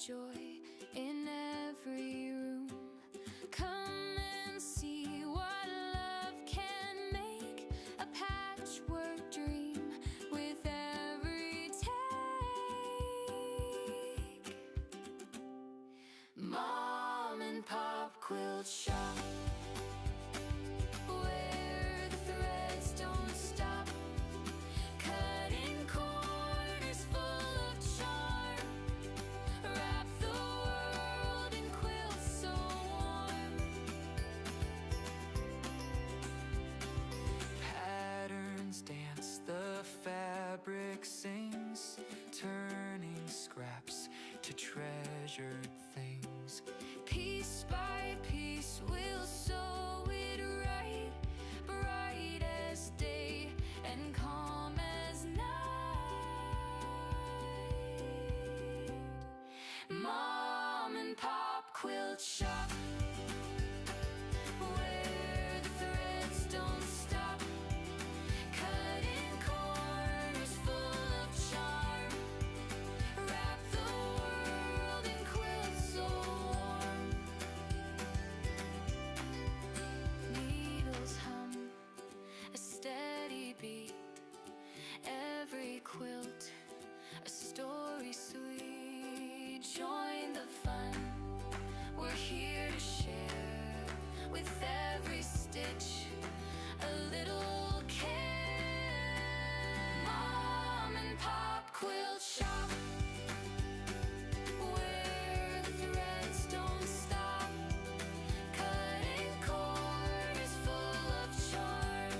joy in every room. Come and see what love can make, a patchwork dream with every take. Mom and Pop Quilt Shop, where the threads don't stop, cutting corners full of charm, wrap the world in quilts so warm. Patterns dance, the fabric sings, turning scraps to treasured things. Piece by piece we'll sew it right, bright as day and calm as night. Mom and Pop Quilt Shop, where the threads don't stop, cutting corners full of charm, wrap the world in quilts so warm. Needles hum a steady beat, every quilt a story sweet. Join the fun, we're here to share, with every stitch a little care. Mom and Pop Quilt Shop, where the threads don't stop, cutting corners full of charm,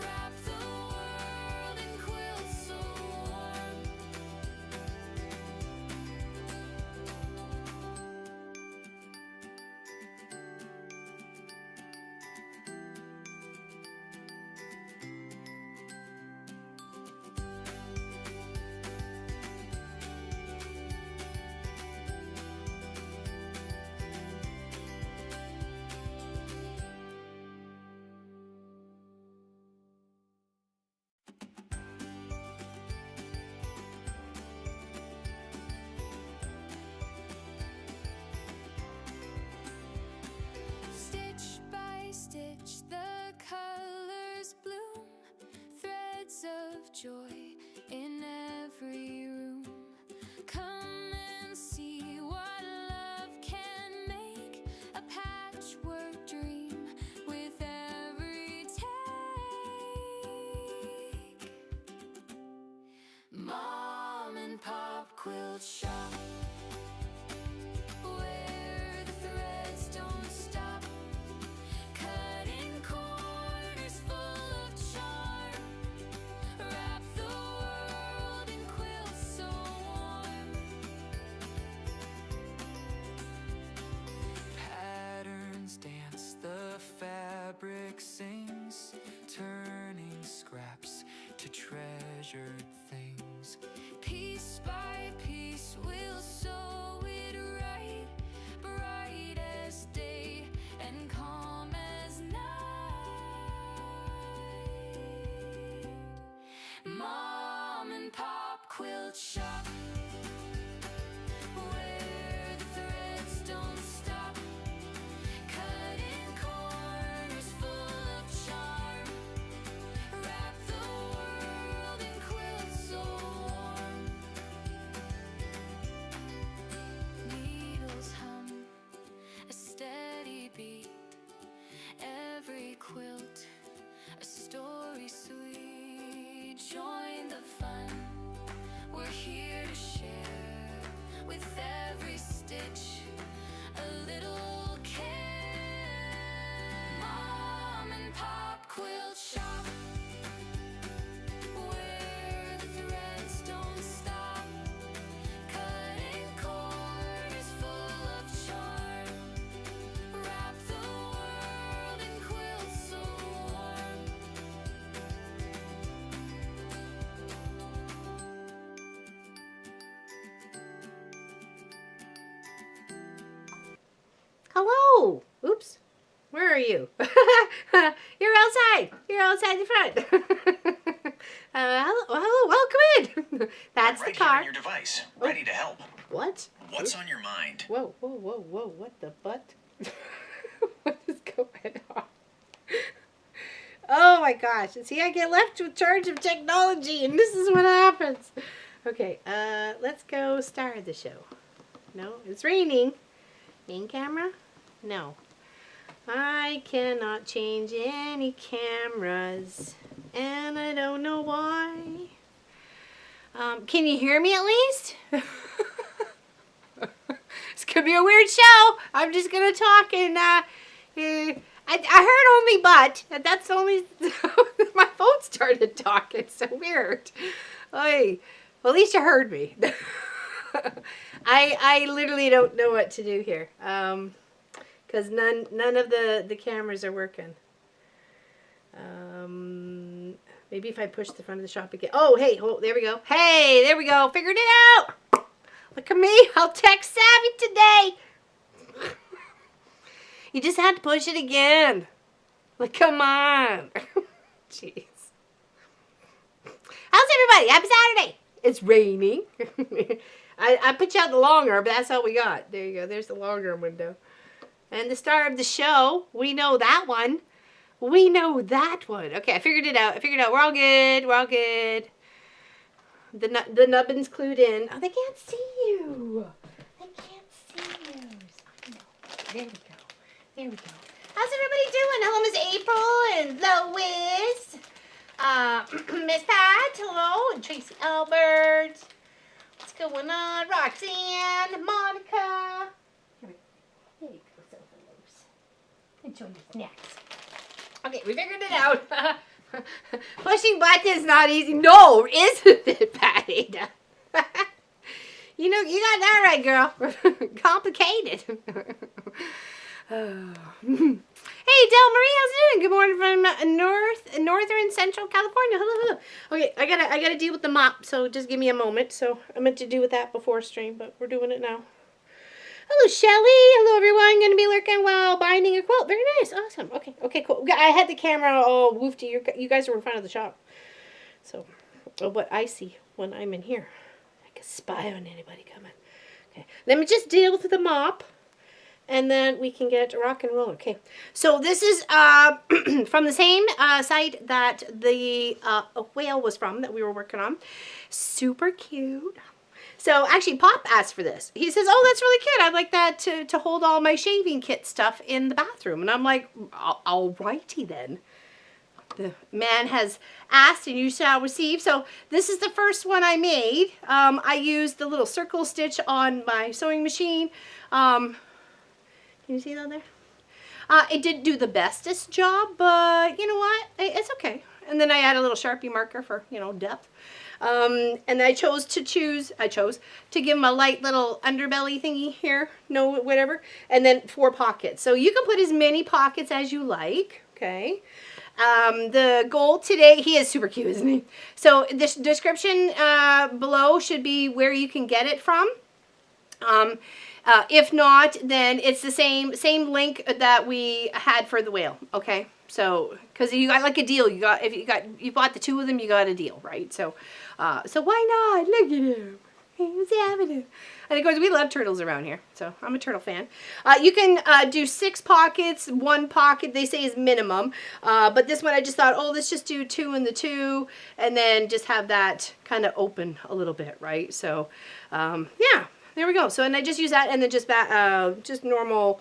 wrap the world in quilts so warm. Stitch by stitch the colors bloom, threads of joy in every room. Come and see what love can make, a patchwork dream with every take. Mom and Pop Quilt Shop, where the threads don't stop, cutting corners full of charm, wrap the world in quilts so warm. Patterns dance, the fabric sings, turning scraps to treasured things. Piece by piece we'll sew it right, bright as day and calm as night. Mom and Pop Quilt Shop, where the threads don't stop, cutting corners full of charm, wrap the world in quilts so warm. Needles hum a steady beat, every quilt a story sweet. Join the fun, we're here to share, with every stitch a little care. Mom and Pop Quilt Shop, where the threads don't stop, cutting corners full of charm, wrap the world in quilts so warm. Hello. Oops. Where are you? You're outside. You're outside the front. Hello. Welcome in. That's right the car. Here on your device, ready to help. What? What's on your mind? Whoa, whoa, whoa, whoa, what the butt? What is going on? Oh my gosh. See, I get left with charge of technology, and this is what happens. Okay, let's go start the show. No, it's raining. Main camera? No. I cannot change any cameras, and I don't know why. Can you hear me at least? This could be a weird show. I'm just gonna talk and I heard only but. That's only my phone started talking. It's so weird. Oy. Well, at least you heard me. I literally don't know what to do here. Because none of the cameras are working. Maybe if I push the front of the shop again. Oh, hey, there we go. Hey, there we go. Figured it out. Look at me. I'll tech savvy today. You just had to push it again. Like, come on. Jeez. How's everybody? Happy Saturday. It's raining. I put you out the long arm, but that's all we got. There you go. There's the long arm window. And the star of the show. We know that one. We know that one. Okay, I figured it out. We're all good. We're all good. The nubbin's clued in. Oh, they can't see you. They can't see you. I know. There we go. There we go. How's everybody doing? Hello, Miss April and Lois. Miss Pat, hello. And Tracy Albert. What's going on? Roxanne, Monica. Here you go, Silver Lois. Enjoy your snacks. Okay, we figured it out. Pushing buttons is not easy. No, isn't it, Patty? You know, you got that right, girl. Complicated. Hey, Del Marie, how's it doing? Good morning from northern central California. Hello, hello. Okay, I gotta deal with the mop, so just give me a moment. So I meant to do with that before stream, but we're doing it now. Hello, Shelly. Hello, everyone. Going to be lurking while binding a quilt. Very nice. Awesome. Okay, cool. I had the camera all woofed. You guys were in front of the shop. So, what I see when I'm in here. I can spy on anybody coming. Okay. Let me just deal with the mop. And then we can get rock and roll. Okay. So, this is from the same site that the whale was from that we were working on. Super cute. So actually Pop asked for this. He says, oh, that's really cute. I'd like that to hold all my shaving kit stuff in the bathroom. And I'm like, alrighty then. The man has asked and you shall receive. So this is the first one I made. I used the little circle stitch on my sewing machine. Can you see that there? It didn't do the bestest job, but you know what? It's okay. And then I add a little Sharpie marker for, you know, depth. And I chose to give him a light little underbelly thingy here, no whatever, and then 4 pockets. So you can put as many pockets as you like, okay? The goal today, he is super cute, isn't he? So this description below should be where you can get it from. If not, then it's the same link that we had for the whale, okay? So, because you got like a deal, if you bought the 2 of them, you got a deal, right? So, so why not? Look at him. He's having it. And of course, we love turtles around here, so I'm a turtle fan. You can do 6 pockets, 1 pocket they say is minimum. But this one I just thought, oh, let's just do 2 and the 2, and then just have that kind of open a little bit, right? So, yeah. There we go. So, and I just use that and then just normal,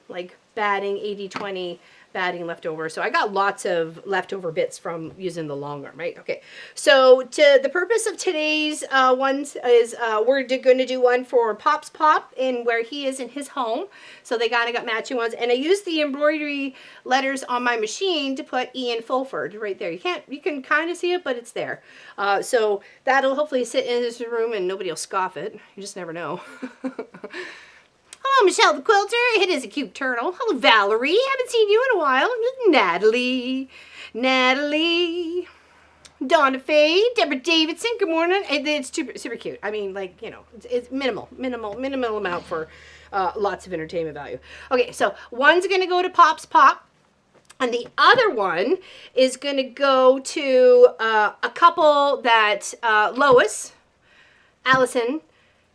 like batting, 80-20 batting leftover. So I got lots of leftover bits from using the long arm, right? Okay. So the purpose of today's ones is we're going to do one for Pop's Pop in where he is in his home. So they kind of got matching ones. And I used the embroidery letters on my machine to put Ian Fulford right there. You can kind of see it, but it's there. So that'll hopefully sit in his room and nobody will scoff it. You just never know. Hello, Michelle the Quilter. It is a cute turtle. Hello, Valerie. Haven't seen you in a while. Natalie. Donna Faye. Deborah Davidson. Good morning. It's super cute. I mean, like, you know, it's minimal amount for lots of entertainment value. Okay, so one's going to go to Pop's Pop. And the other one is going to go to a couple that Lois, Allison,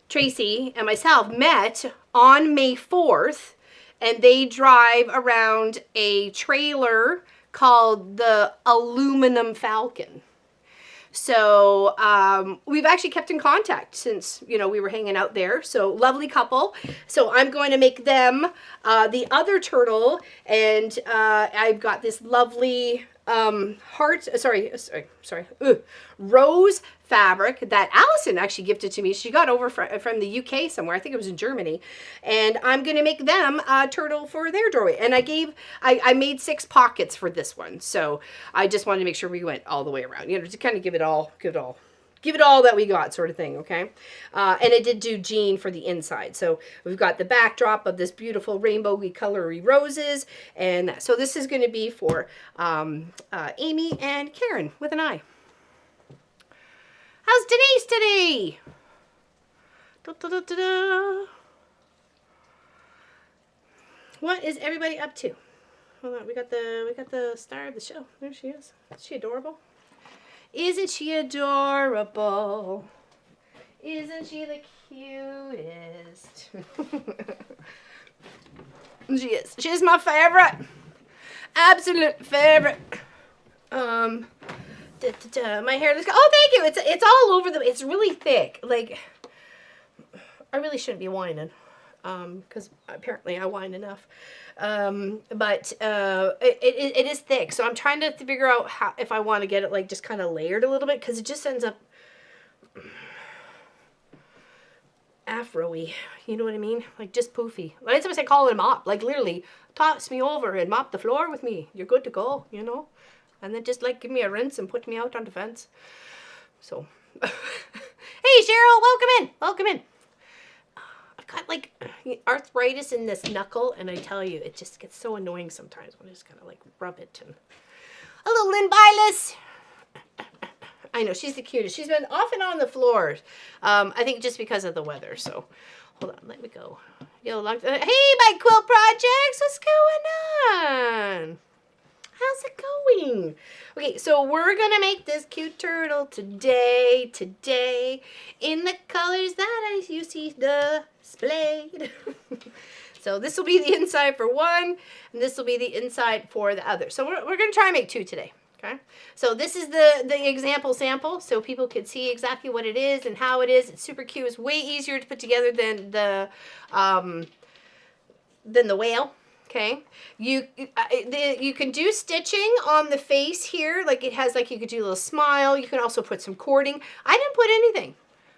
Tracy and myself met on May 4th, and they drive around a trailer called the Aluminum Falcon. So we've actually kept in contact since, you know, we were hanging out there. So lovely couple. So I'm going to make them the other turtle, and I've got this lovely rose fabric that Allison actually gifted to me. She got over from the UK somewhere. I think it was in Germany. And I'm going to make them a turtle for their doorway. And I made 6 pockets for this one. So I just wanted to make sure we went all the way around, you know, to kind of give it all that we got, sort of thing. Okay. And I did do jean for the inside. So we've got the backdrop of this beautiful rainbowy colory roses. And so this is going to be for Amy and Karen with an I. How's Denise today? Da, da, da, da, da. What is everybody up to? Hold on, we got the star of the show. There she is. Is she adorable? Isn't she adorable? Isn't she the cutest? She is. She's my favorite. Absolute favorite. My hair looks. Oh, thank you. It's all over the. It's really thick. Like, I really shouldn't be whining, because apparently I whine enough. But it is thick, so I'm trying to figure out how, if I want to get it like just kind of layered a little bit, because it just ends up afro-y. You know what I mean? Like just poofy. Like sometimes I call it a mop. Like literally, toss me over and mop the floor with me. You're good to go. You know. And then just like give me a rinse and put me out on the fence. So, hey Cheryl, welcome in, welcome in. I've got like arthritis in this knuckle, and I tell you, it just gets so annoying sometimes when I just kind of like rub it. And hello, Lynn Bylis. I know she's the cutest. She's been off and on the floor. I think just because of the weather. So, hold on, let me go. Hey, my quilt projects, what's going on? How's it going? Okay, so we're gonna make this cute turtle today, in the colors that you see displayed. So this will be the inside for one, and this will be the inside for the other. So we're gonna try and make 2 today, okay? So this is the example sample, so people can see exactly what it is and how it is. It's super cute. It's way easier to put together than the whale. Okay, you can do stitching on the face here, like it has, like you could do a little smile. You can also put some cording. I didn't put anything.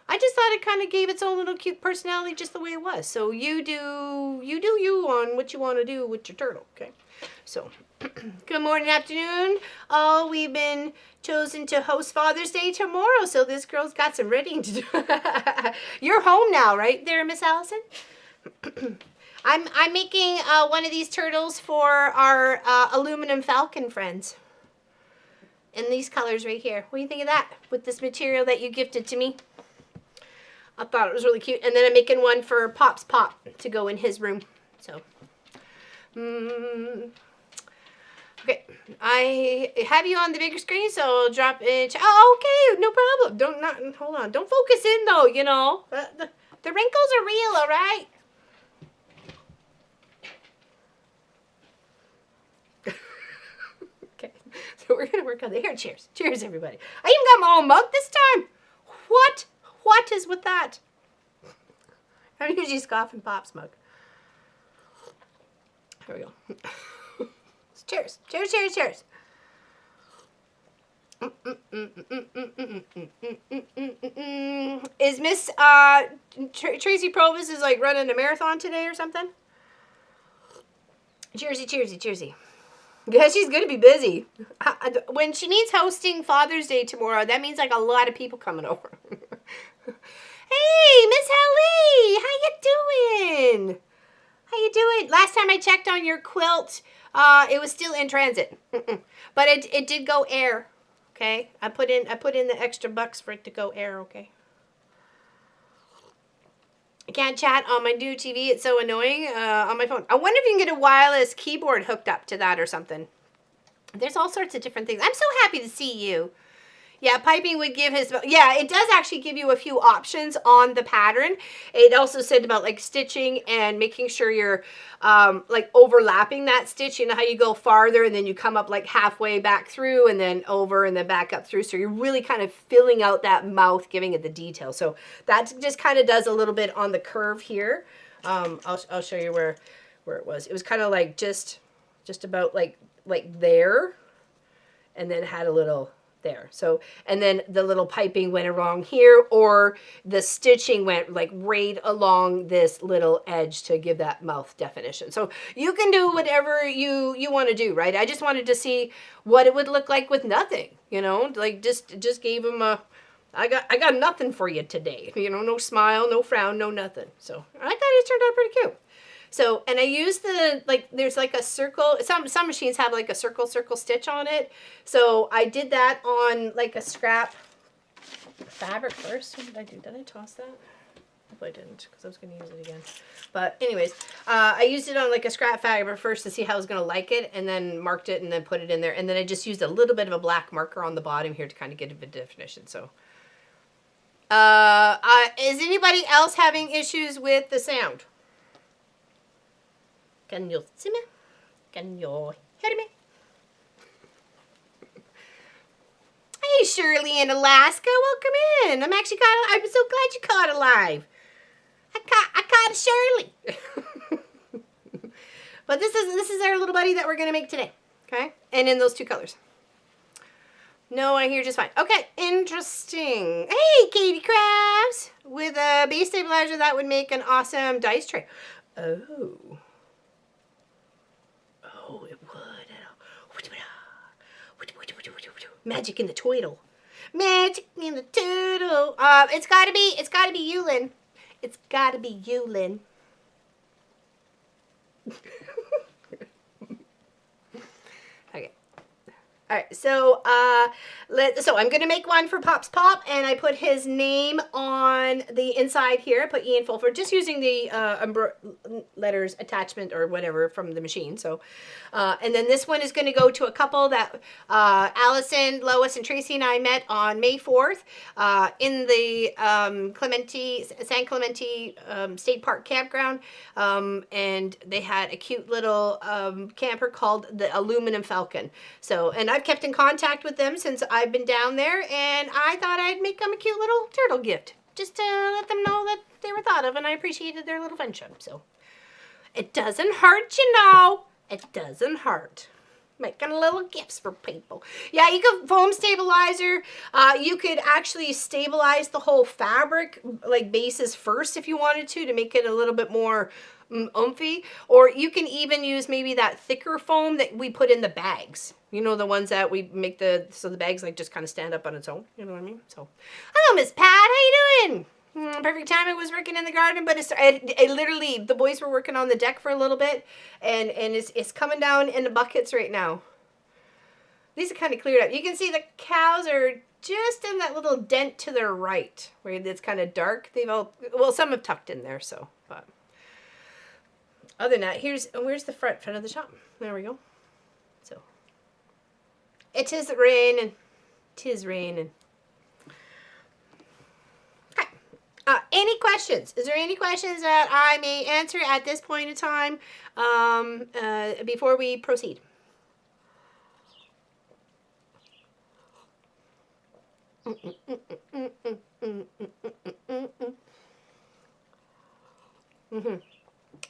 I just thought it kind of gave its own little cute personality just the way it was. So you do you on what you want to do with your turtle. Okay, so good morning, afternoon. Oh, we've been chosen to host Father's Day tomorrow, so this girl's got some reading to do. You're home now, right there, Miss Allison? I'm making one of these turtles for our aluminum falcon friends. In these colors right here. What do you think of that? With this material that you gifted to me. I thought it was really cute. And then I'm making one for Pop's Pop to go in his room. So, okay. I have you on the bigger screen, so I'll drop it. Oh, okay, no problem. Hold on. Don't focus in though, you know. The wrinkles are real, all right? So we're going to work on the hair. Cheers. Cheers, everybody. I even got my own mug this time. What? What is with that? I'm usually scoffing Pop's mug. Here we go. Cheers. Cheers, cheers, cheers. Is Miss Tracy Provis is like running a marathon today or something? Cheersy, cheersy, cheersy. Yeah, she's going to be busy. When she means hosting Father's Day tomorrow, that means like a lot of people coming over. Hey, Miss Hallie, how you doing? How you doing? Last time I checked on your quilt, it was still in transit. But it did go air. Okay, I put in the extra bucks for it to go air. Okay. I can't chat on my new TV. It's so annoying on my phone. I wonder if you can get a wireless keyboard hooked up to that or something. There's all sorts of different things. I'm so happy to see you. Yeah, piping would give his, yeah, it does actually give you a few options on the pattern. It also said about like stitching and making sure you're like overlapping that stitch. You know how you go farther and then you come up like halfway back through and then over and then back up through. So you're really kind of filling out that mouth, giving it the detail. So that just kind of does a little bit on the curve here. I'll show you where it was. It was kind of like just about like there, and then had a little there. So, and then the little piping went along here, or the stitching went like right along this little edge to give that mouth definition. So you can do whatever you want to do, right? I just wanted to see what it would look like with nothing, you know, like just gave him a, I got nothing for you today, you know, no smile, no frown, no nothing. So I thought it turned out pretty cute. So, and I used the, like, there's like a circle, some machines have like a circle stitch on it. So I did that on like a scrap fabric first. What did I do? Did I toss that? Hope I didn't, because I was going to use it again. But anyways, I used it on like a scrap fabric first to see how I was going to like it, and then marked it and then put it in there. And then I just used a little bit of a black marker on the bottom here to kind of get a bit of definition. So, is anybody else having issues with the sound? Can you see me? Can you hear me? Hey, Shirley in Alaska, welcome in. I'm so glad you caught alive. I caught Shirley. But this is our little buddy that we're gonna make today, okay? And in those two colors. No, I hear just fine. Okay, interesting. Hey, Katie Krabs, with a base stabilizer that would make an awesome dice tray. Oh. Oh, it would. Magic in the twiddle. Magic in the twiddle. It's gotta be you, Lynn. It's gotta be you, Lynn. Okay. All right, so so I'm gonna make one for Pop's Pop, and I put his name on the inside here. I put Ian Fulford, just using the letters attachment or whatever from the machine. So, and then this one is gonna go to a couple that Allison, Lois, and Tracy and I met on May 4th in the San Clemente State Park campground, and they had a cute little camper called the Aluminum Falcon. So, and I've kept in contact with them since I've been down there, and I thought I'd make them a cute little turtle gift just to let them know that they were thought of, and I appreciated their little friendship. So it doesn't hurt, you know. It doesn't hurt. Making little gifts for people. Yeah, you could foam stabilizer. You could actually stabilize the whole fabric, like bases first if you wanted to make it a little bit more oomphy. Or you can even use maybe that thicker foam that we put in the bags. You know, the ones that we make so the bags like just kind of stand up on its own. You know what I mean? So, hello, Miss Pat. How you doing? Perfect time. I was working in the garden, but I literally, the boys were working on the deck for a little bit, and it's coming down in the buckets right now. These are kind of cleared up. You can see the cows are just in that little dent to their right, where it's kind of dark. They've all, well, some have tucked in there, so, but other than that, where's the front of the shop? There we go. So, it is raining. 'Tis raining. Any questions? Is there any questions that I may answer at this point in time before we proceed?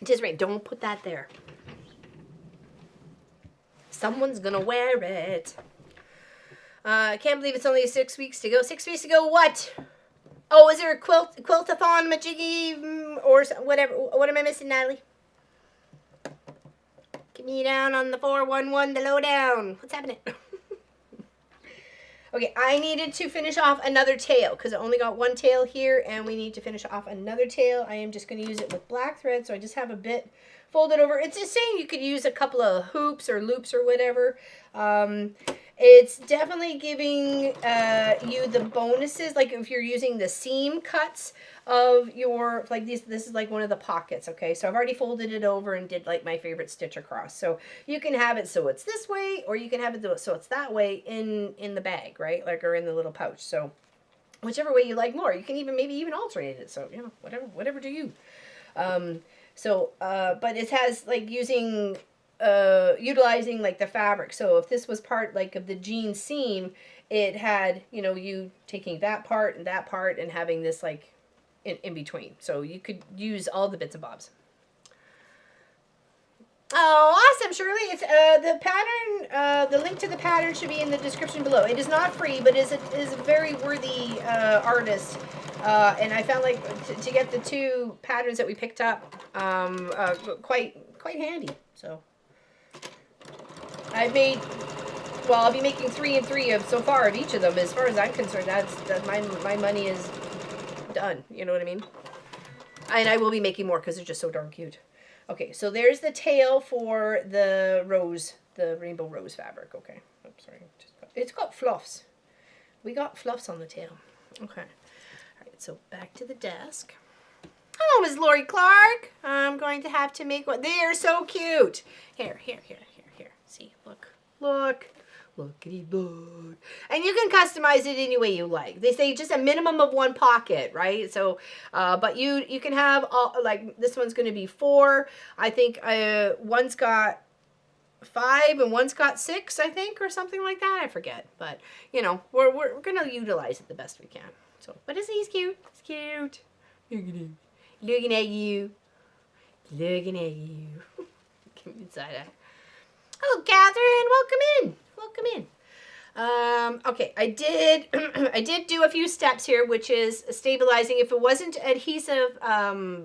Just right. Don't put that there. Someone's gonna wear it. I can't believe it's only 6 weeks to go. 6 weeks to go. What? Oh, is there a quiltathon, majiggy, or whatever? What am I missing, Natalie? Get me down on the 411, the lowdown. What's happening? Okay, I needed to finish off another tail because I only got one tail here, and we need to finish off another tail. I am just going to use it with black thread, so I just have a bit fold it over. It's just saying you could use a couple of hoops or loops or whatever. It's definitely giving you the bonuses, like if you're using the seam cuts of your, like this is like one of the pockets, okay? So I've already folded it over and did like my favorite stitch across. So you can have it so it's this way, or you can have it so it's that way in the bag, right? Like, or in the little pouch. So whichever way you like more. You can even maybe even alternate it. So, you know, whatever do you. But it has like utilizing like the fabric. So if this was part like of the jean seam, it had, you know, you taking that part and having this like in between. So you could use all the bits and bobs. Oh, awesome, Shirley. It's the pattern, the link to the pattern should be in the description below. It is not free, but is a very worthy artist. And I found like to get the two patterns that we picked up quite handy. So I've made, well, I'll be making 3 and 3 of so far of each of them. As far as I'm concerned, that's my money is done. You know what I mean? And I will be making more because they're just so darn cute. Okay, so there's the tail for the rose, the rainbow rose fabric. Okay, oops, sorry. It's got fluffs. We got fluffs on the tail. Okay. All right, so back to the desk. Hello, Ms. Lori Clark. I'm going to have to make one. They're so cute. Here. See, look. Lookity look. And you can customize it any way you like. They say just a minimum of 1 pocket, right? So, but you can have all, like this one's going to be 4. I think one's got 5 and one's got 6, I think, or something like that. I forget, but you know, we're going to utilize it the best we can. So, but isn't he cute? It's cute. Look at him. Looking at you. Give me inside eye. Hello, Catherine. Welcome in. Okay, I did I did do a few steps here, which is stabilizing. If it wasn't adhesive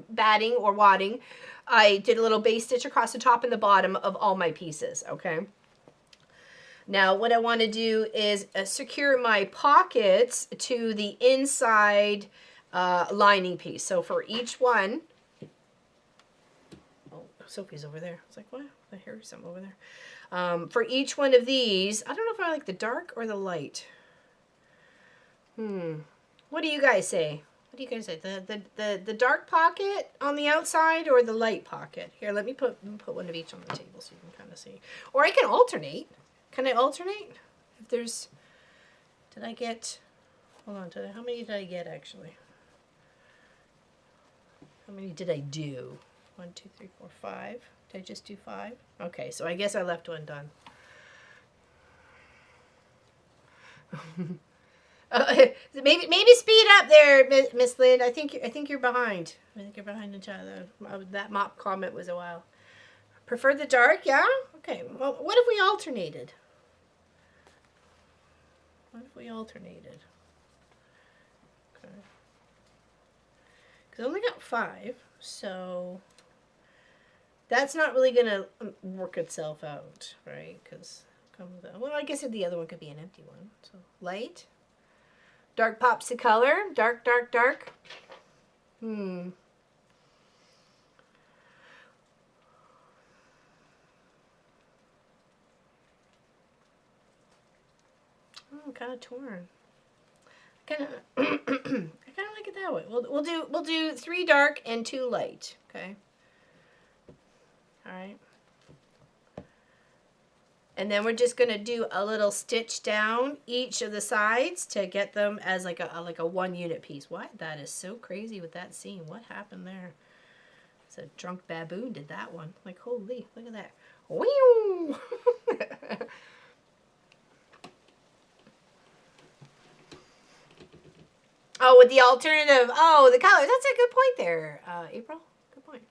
batting or wadding, I did a little base stitch across the top and the bottom of all my pieces, okay? Now, what I want to do is secure my pockets to the inside lining piece. So for each one, oh, Sophie's over there. I was like, what? I hear something over there. For each one of these, I don't know if I like the dark or the light. What do you guys say? What do you guys say? The dark pocket on the outside or the light pocket? Here, let me put one of each on the table so you can kind of see. Or I can alternate. Can I alternate? If there's, did I get, hold on, how many did I get actually? How many did I do? 1, 2, 3, 4, 5. Did I just do 5? Okay, so I guess I left one done. Maybe speed up there, Miss Lynn. I think you're behind. I think you're behind each other. That mop comment was a while. Prefer the dark, yeah? Okay. Well, what if we alternated? Okay. Because I only got 5, so that's not really going to work itself out, right? Because, well, I guess the other one could be an empty one. So, light. Dark pops the color. Dark. I'm kind of torn. I kind of like it that way. We'll do 3 dark and 2 light. Okay. All right. And then we're just gonna do a little stitch down each of the sides to get them as like a 1 unit piece. What? That is so crazy with that seam. What happened there? It's a drunk baboon did that one. Like, holy, look at that. Whew. Oh, with the alternative. Oh, the colors. That's a good point there, April. Good point.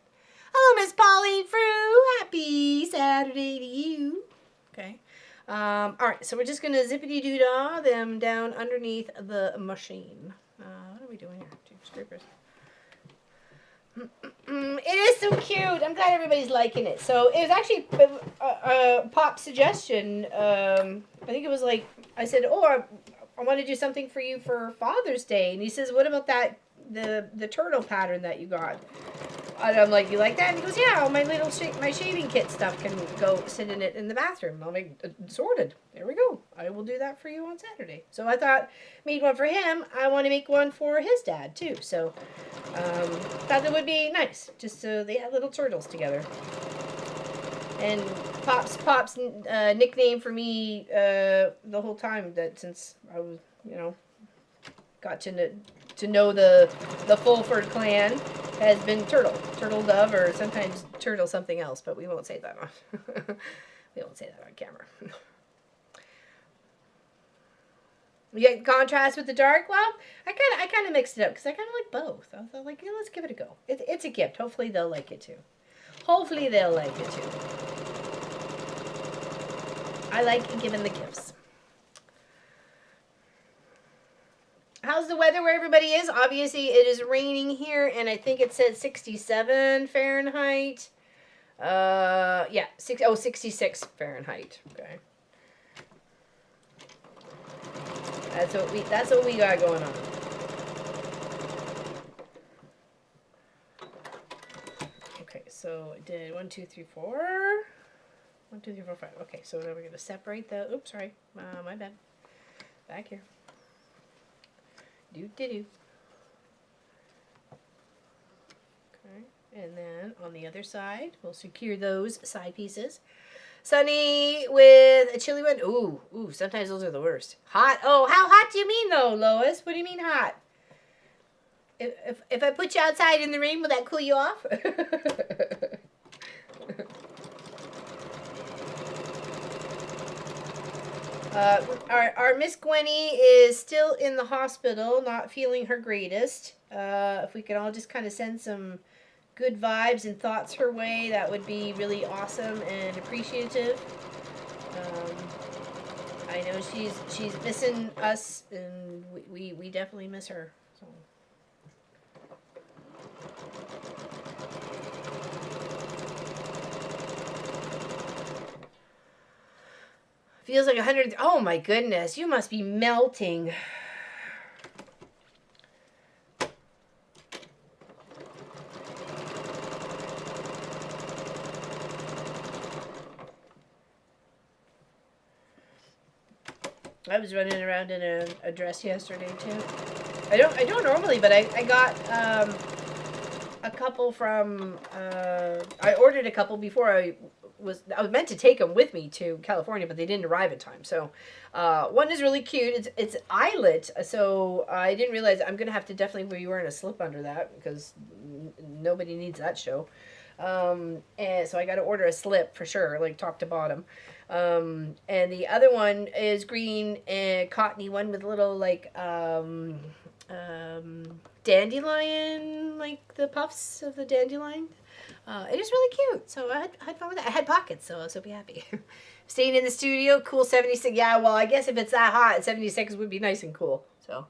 Hello, Miss Polly Frew. Happy Saturday to you. Okay. All right, so we're just going to zippity-doo-dah them down underneath the machine. What are we doing here? 2 scrapers. It is so cute. I'm glad everybody's liking it. So it was actually a Pop suggestion. I think it was like, I said, oh, I want to do something for you for Father's Day. And he says, what about that, the turtle pattern that you got? And I'm like, you like that? And he goes, yeah, all my little my shaving kit stuff can go sit in it in the bathroom. And I'm like, sorted. There we go. I will do that for you on Saturday. So I thought, made one for him. I want to make one for his dad too. So thought that would be nice, just so they had little turtles together. And Pop's nickname for me the whole time, that since I was, got to know the Fulford clan, has been Turtle Dove, or sometimes Turtle something else, but we won't say that on we won't say that on camera. We get contrast with the dark. Well, I kind of mixed it up because I kind of like both. I thought, like, let's give it a go. It's a gift. Hopefully they'll like it too. Hopefully they'll like it too. I like giving the gifts. How's the weather where everybody is? Obviously, it is raining here, and I think it said 67 Fahrenheit. Yeah, 66 Fahrenheit. Okay. That's what we got going on. Okay, so I did 1, 2, 3, 4. 1, 2, 3, 4, 5. Okay, so now we're gonna separate the. Oops, sorry, my bad. Back here. Do. Okay, and then on the other side, we'll secure those side pieces. Sunny with a chilly one. Ooh, sometimes those are the worst. Hot. Oh, how hot do you mean though, Lois? What do you mean hot? If I put you outside in the rain, will that cool you off? Our Miss Gwenny is still in the hospital, not feeling her greatest. If we could all just kind of send some good vibes and thoughts her way, that would be really awesome and appreciative. I know she's missing us, and we definitely miss her. So. Feels like 100. Oh my goodness, you must be melting. I was running around in a dress yesterday too. I don't normally, but I got a couple from I ordered a couple before I was meant to take them with me to California, but they didn't arrive in time. So one is really cute. It's eyelet, so I didn't realize I'm gonna have to definitely be wearing a slip under that because nobody needs that show. And so I got to order a slip for sure, like top to bottom. And the other one is green and cottony one with a little like dandelion, like the puffs of the dandelion. It is really cute. So I had fun with that. I had pockets, so I was so happy. Staying in the studio, cool 76. Yeah, well, I guess if it's that hot, 76 would be nice and cool. So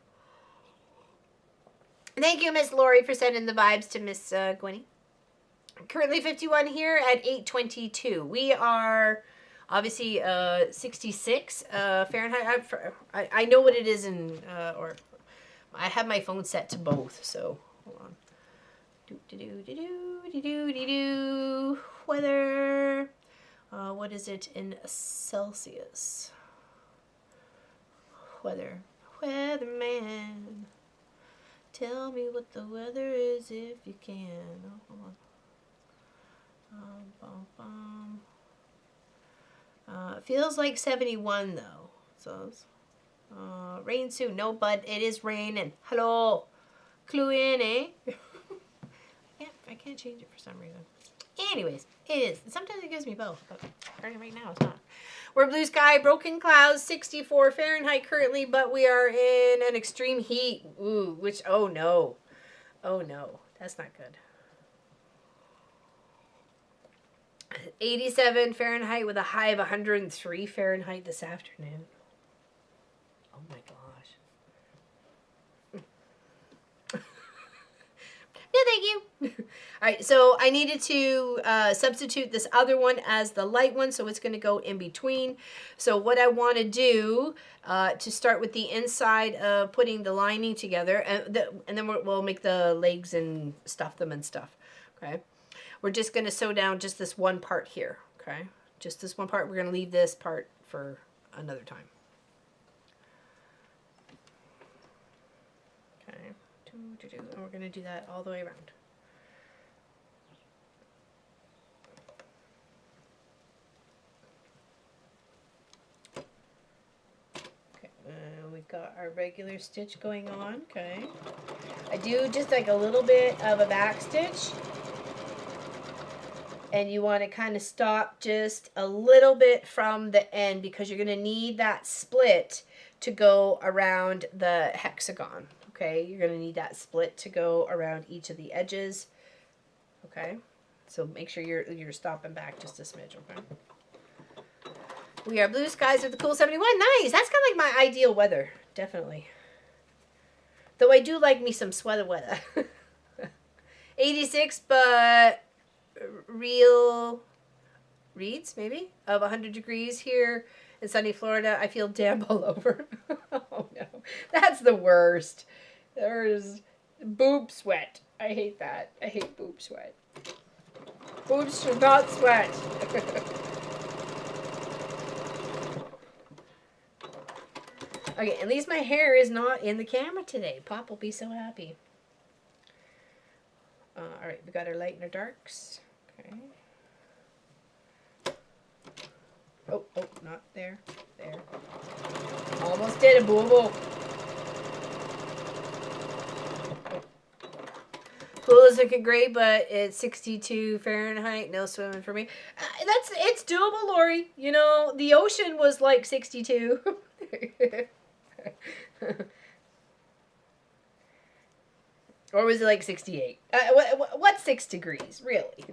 thank you, Miss Lori, for sending the vibes to Miss Gwenny. Currently 51 here at 8:22. We are obviously 66 Fahrenheit. I know what it is in, or I have my phone set to both, so hold on. Weather. What is it in Celsius? Weatherman. Tell me what the weather is if you can. Oh, hold on. Feels like 71 though. So rain soon. No, but it is raining. Hello. Clue in, eh? I can't change it for some reason. Anyways, it is. Sometimes it gives me both, but apparently right now it's not. We're blue sky, broken clouds, 64 Fahrenheit currently, but we are in an extreme heat. Ooh, which, oh no. Oh no, that's not good. 87 Fahrenheit with a high of 103 Fahrenheit this afternoon. Oh my gosh. No, thank you. All right, so I needed to substitute this other one as the light one, so it's going to go in between. So what I want to do to start with the inside of putting the lining together, and then we'll make the legs and stuff them and stuff. Okay. We're just going to sew down just this one part here. Okay. Just this one part. We're going to leave this part for another time. Okay. And we're going to do that all the way around. We've got our regular stitch going on. Okay. I do just like a little bit of a back stitch. And you want to kind of stop just a little bit from the end because you're going to need that split to go around the hexagon. Okay. You're going to need that split to go around each of the edges. Okay. So make sure you're stopping back just a smidge. Okay. We are blue skies with the cool 71. Nice. That's kind of like my ideal weather. Definitely. Though I do like me some sweater weather. 86, but real reads maybe of 100 degrees here in sunny Florida. I feel damp all over. Oh no. That's the worst. There's boob sweat. I hate that. I hate boob sweat. Boobs should not sweat. Okay, at least my hair is not in the camera today. Pop will be so happy. Alright, we got our light and our darks. Okay. Oh, not there. There. Almost did it, boo-boo. Pool is looking great, but it's 62 Fahrenheit. No swimming for me. It's doable, Lori. You know, the ocean was like 62. Or was it like 68? What's 6 degrees, really?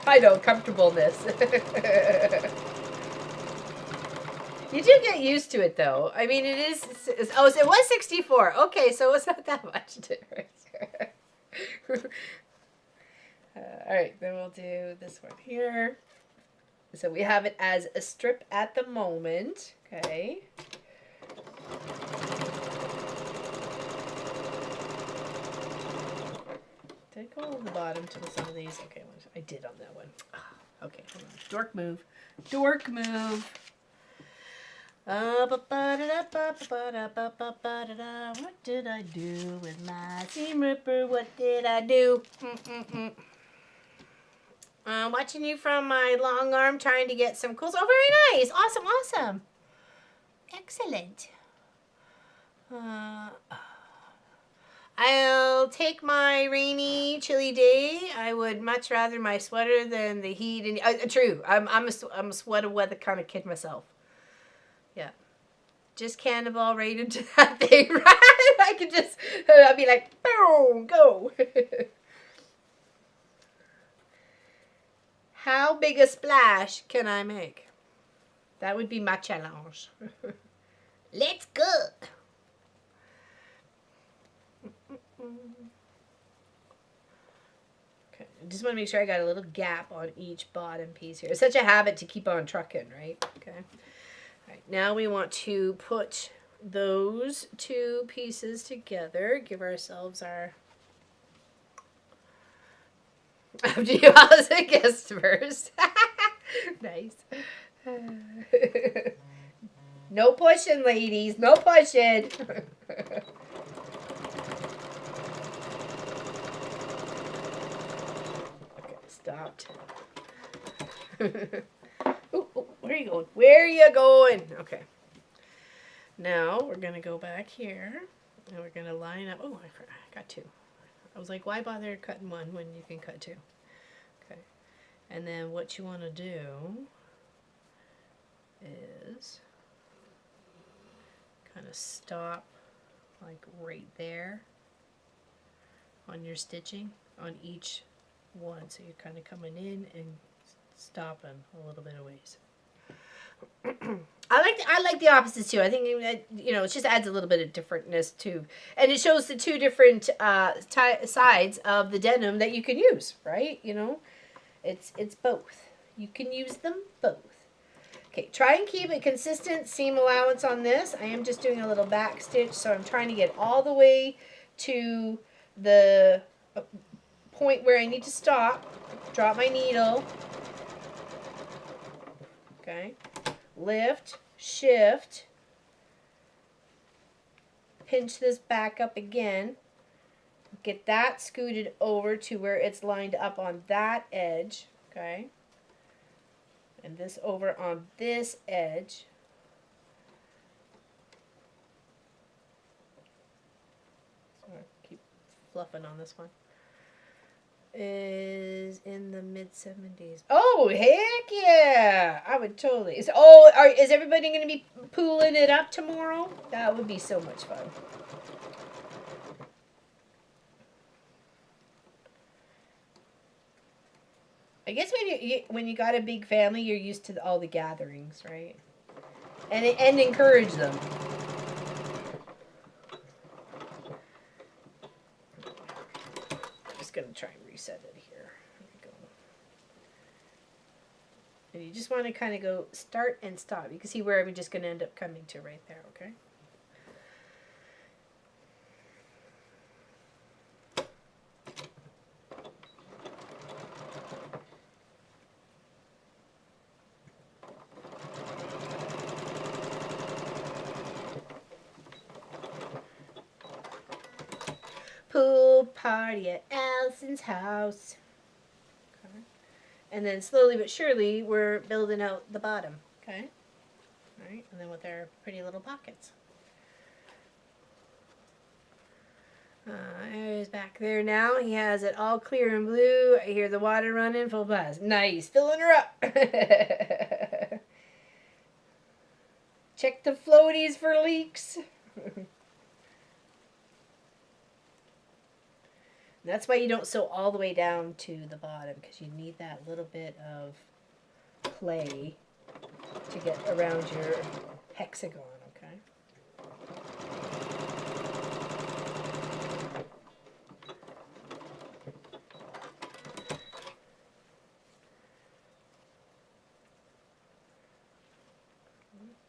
I know, comfortableness. You do get used to it, though. I mean, it is... Oh, so it was 64. Okay, so it's not that much difference. Alright, then we'll do this one here. So we have it as a strip at the moment. Okay. Did I go on the bottom to some of these? Okay, I did on that one. Okay, hold on. Dork move. Dork move. What did I do with my seam ripper? What did I do? Watching you from my long arm trying to get some clothes. Oh, very nice. Awesome, awesome. Excellent. I'll take my rainy, chilly day. I would much rather my sweater than the heat. And true, I'm a sweater weather kind of kid myself. Yeah, just cannonball right into that thing, right? I could just, I'd be like, boom, go. How big a splash can I make? That would be my challenge. Let's go. Okay, I just want to make sure I got a little gap on each bottom piece here. It's such a habit to keep on trucking, right? Okay. All right, now we want to put those two pieces together. Give ourselves our... After you as a guest first. Nice. No pushing, ladies. No pushing. Okay, stopped. Ooh, where are you going? Where are you going? Okay. Now we're going to go back here and we're going to line up. Oh, I got two. I was like, why bother cutting one when you can cut two? Okay. And then what you want to do is kind of stop like right there on your stitching on each one. So you're kind of coming in and stopping a little bit of ways. I like the opposites too. I think, you know, it just adds a little bit of differentness too, and it shows the two different sides of the denim that you can use. Right? You know, it's both. You can use them both. Okay, try and keep a consistent seam allowance on this. I am just doing a little back stitch, so I'm trying to get all the way to the point where I need to stop. Drop my needle. Okay. Lift, shift. Pinch this back up again. Get that scooted over to where it's lined up on that edge. Okay. And this over on this edge. Sorry, keep fluffing on this one. Is in the mid-70s. Oh, heck yeah! I would totally. Is everybody going to be pooling it up tomorrow? That would be so much fun. I guess when you got a big family, you're used to all the gatherings, right? And encourage them. I'm just gonna try and reset it here. There we go. And you just want to kind of go start and stop. You can see where I'm just gonna end up coming to right there. Okay. Pool party at Allison's house. Okay. And then slowly but surely, we're building out the bottom. Okay. All right. And then with our pretty little pockets. There's back there now. He has it all clear and blue. I hear the water running full blast. Nice. Filling her up. Check the floaties for leaks. That's why you don't sew all the way down to the bottom, because you need that little bit of play to get around your hexagon, okay?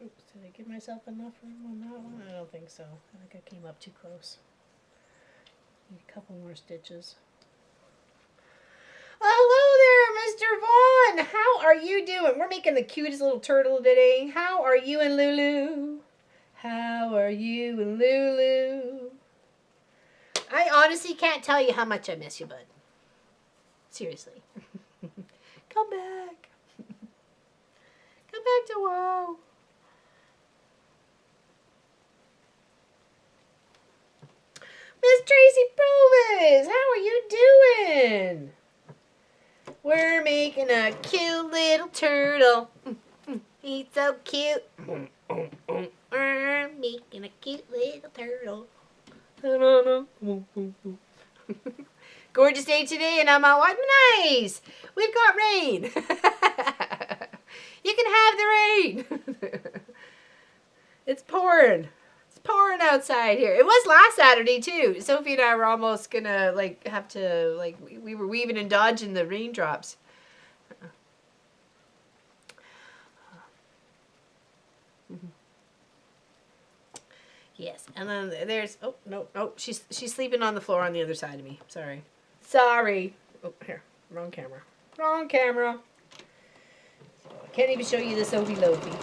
Oops, did I give myself enough room on that one? I don't think so. I think I came up too close. Need a couple more stitches. Hello there, Mr. Vaughn. How are you doing? We're making the cutest little turtle today. How are you and Lulu? How are you and Lulu? I honestly can't tell you how much I miss you, bud. Seriously. Come back. Come back to WoW. Miss Tracy Provis, how are you doing? We're making a cute little turtle. He's so cute. We're making a cute little turtle. Gorgeous day today, and I'm out watching. Nice. We've got rain. You can have the rain. It's pouring. Pouring outside here. It was last Saturday too. Sophie and I were almost gonna have to we were weaving and dodging the raindrops. Yes, and then there's no, she's sleeping on the floor on the other side of me. Sorry. Oh, here, wrong camera. So I can't even show you the Sophie Lofi.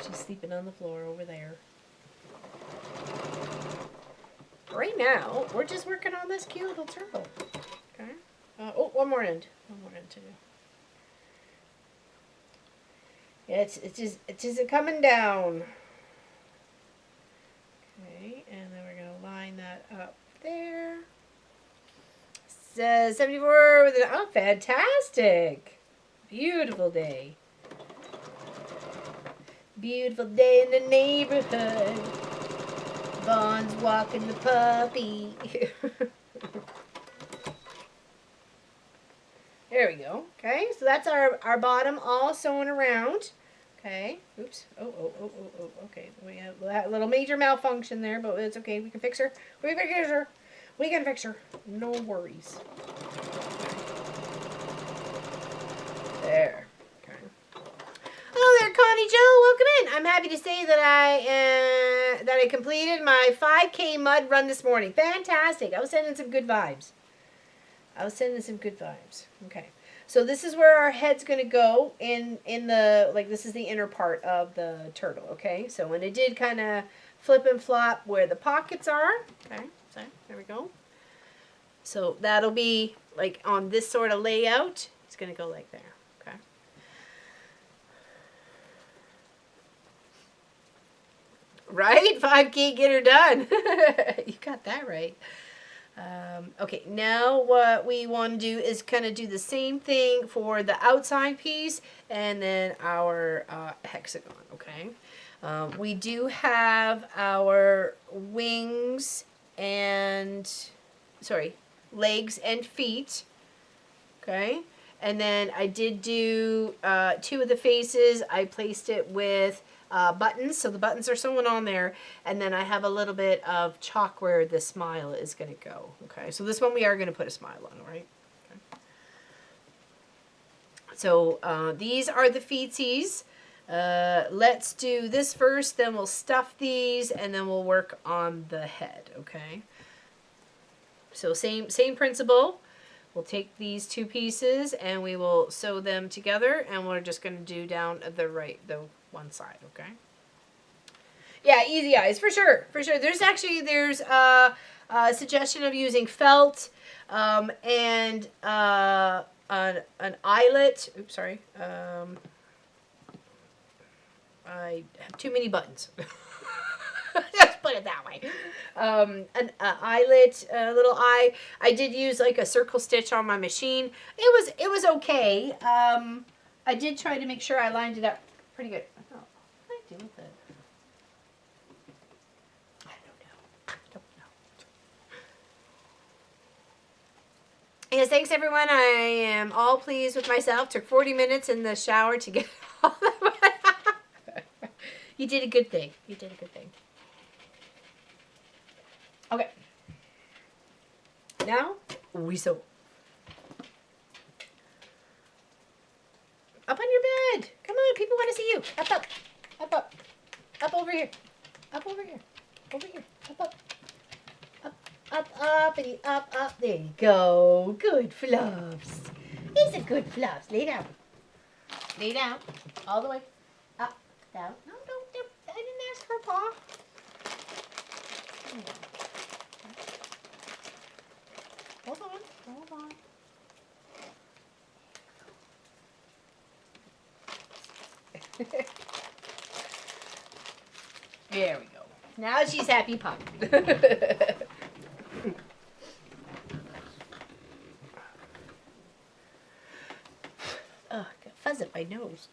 She's sleeping on the floor over there. Right now, we're just working on this cute little turtle. Okay. One more end to do. Yeah, it's just coming down. Okay, and then we're gonna line that up there. Says 74 with an fantastic, beautiful day. Beautiful day in the neighborhood. Vaughn's walking the puppy. There we go. Okay, so that's our bottom all sewn around. Okay. Oops. Okay. We have a little major malfunction there, but it's okay. We can fix her. We can fix her. No worries. There. Hello there, Connie Joe. Welcome in. I'm happy to say that I completed my 5K mud run this morning. Fantastic. I was sending some good vibes. I was sending some good vibes. Okay. So this is where our head's going to go in the, like, this is the inner part of the turtle, okay? So when I did kind of flip and flop where the pockets are, okay, so there we go. So that'll be, like, on this sort of layout, it's going to go like there, okay? Right? 5K, get her done. You got that right. Okay, now what we want to do is kind of do the same thing for the outside piece and then our hexagon, okay? We do have our wings and, sorry, legs and feet, okay? And then I did do 2 of the faces. I placed it with buttons, so the buttons are sewn on there, and then I have a little bit of chalk where the smile is going to go. Okay, so this one we are going to put a smile on, all right? Okay. So these are the feetsies. Let's do this first, then we'll stuff these, and then we'll work on the head. Okay. So same principle. We'll take these 2 pieces and we will sew them together, and we're just going to do down the one side, okay? Yeah, easy eyes, for sure, for sure. There's a suggestion of using felt and an eyelet. Oops, sorry. I have too many buttons. Just put it that way. An eyelet, a little eye. I did use like a circle stitch on my machine. It was okay. I did try to make sure I lined it up pretty good. Oh, what did I do with it? I don't know. Yes, thanks everyone. I am all pleased with myself. Took 40 minutes in the shower to get all that. You did a good thing. You did a good thing. Okay. Now we sew. Up on your bed. Come on, people want to see you. Up, up, up, up, up over here, up over here, over here, up, up, up, up, uppity, up, up. There you go. Good fluffs. These are good fluffs. Lay down. Lay down. All the way. Up, down. No, don't. I didn't ask for a paw. Hold on. Hold on. There we go. Now she's happy pup. Oh, got fuzz up my nose.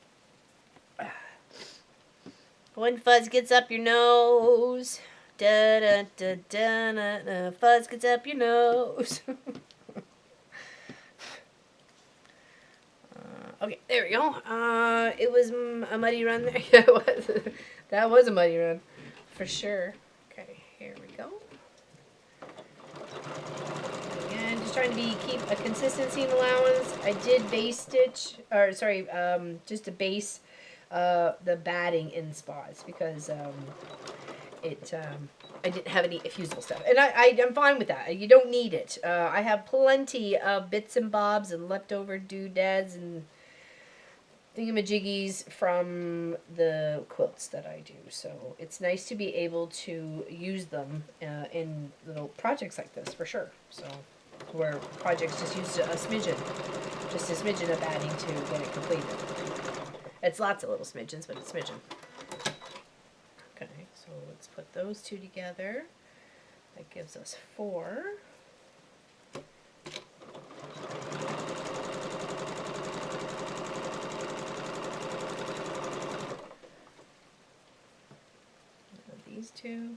One fuzz gets up your nose. Da da da da da da. Fuzz gets up your nose. Okay, there we go. It was a muddy run there. Yeah, it was. That was a muddy run, for sure. Okay, here we go. Again, just trying to keep a consistency in allowance. I did base stitch, or sorry, just to base the batting in spots because I didn't have any fusible stuff, and I'm fine with that. You don't need it. I have plenty of bits and bobs and leftover doodads and thingamajiggies from the quilts that I do, so it's nice to be able to use them in little projects like this, for sure. So where projects just use a smidgen of batting to get it completed. It's lots of little smidgens, but it's smidgen. Okay, so let's put those 2 together. That gives us 4. These 2.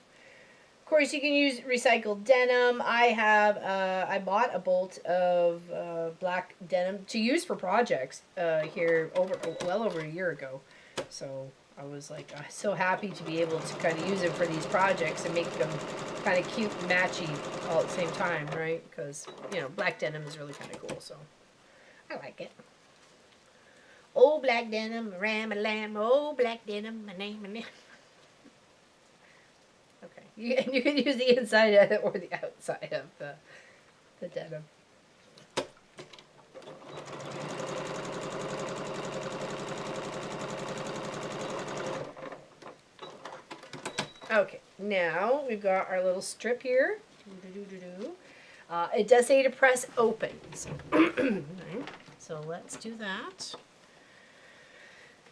Of course, you can use recycled denim. I bought a bolt of black denim to use for projects here well over a year ago. So I was like so happy to be able to kind of use it for these projects and make them kind of cute and matchy all at the same time, right? Because, you know, black denim is really kind of cool, so I like it. Oh, black denim, ram-a-lam, oh, black denim, my name, my name. Okay, and you can use the inside or the outside of the denim. Okay, now we've got our little strip here. It does say to press open. So, so let's do that.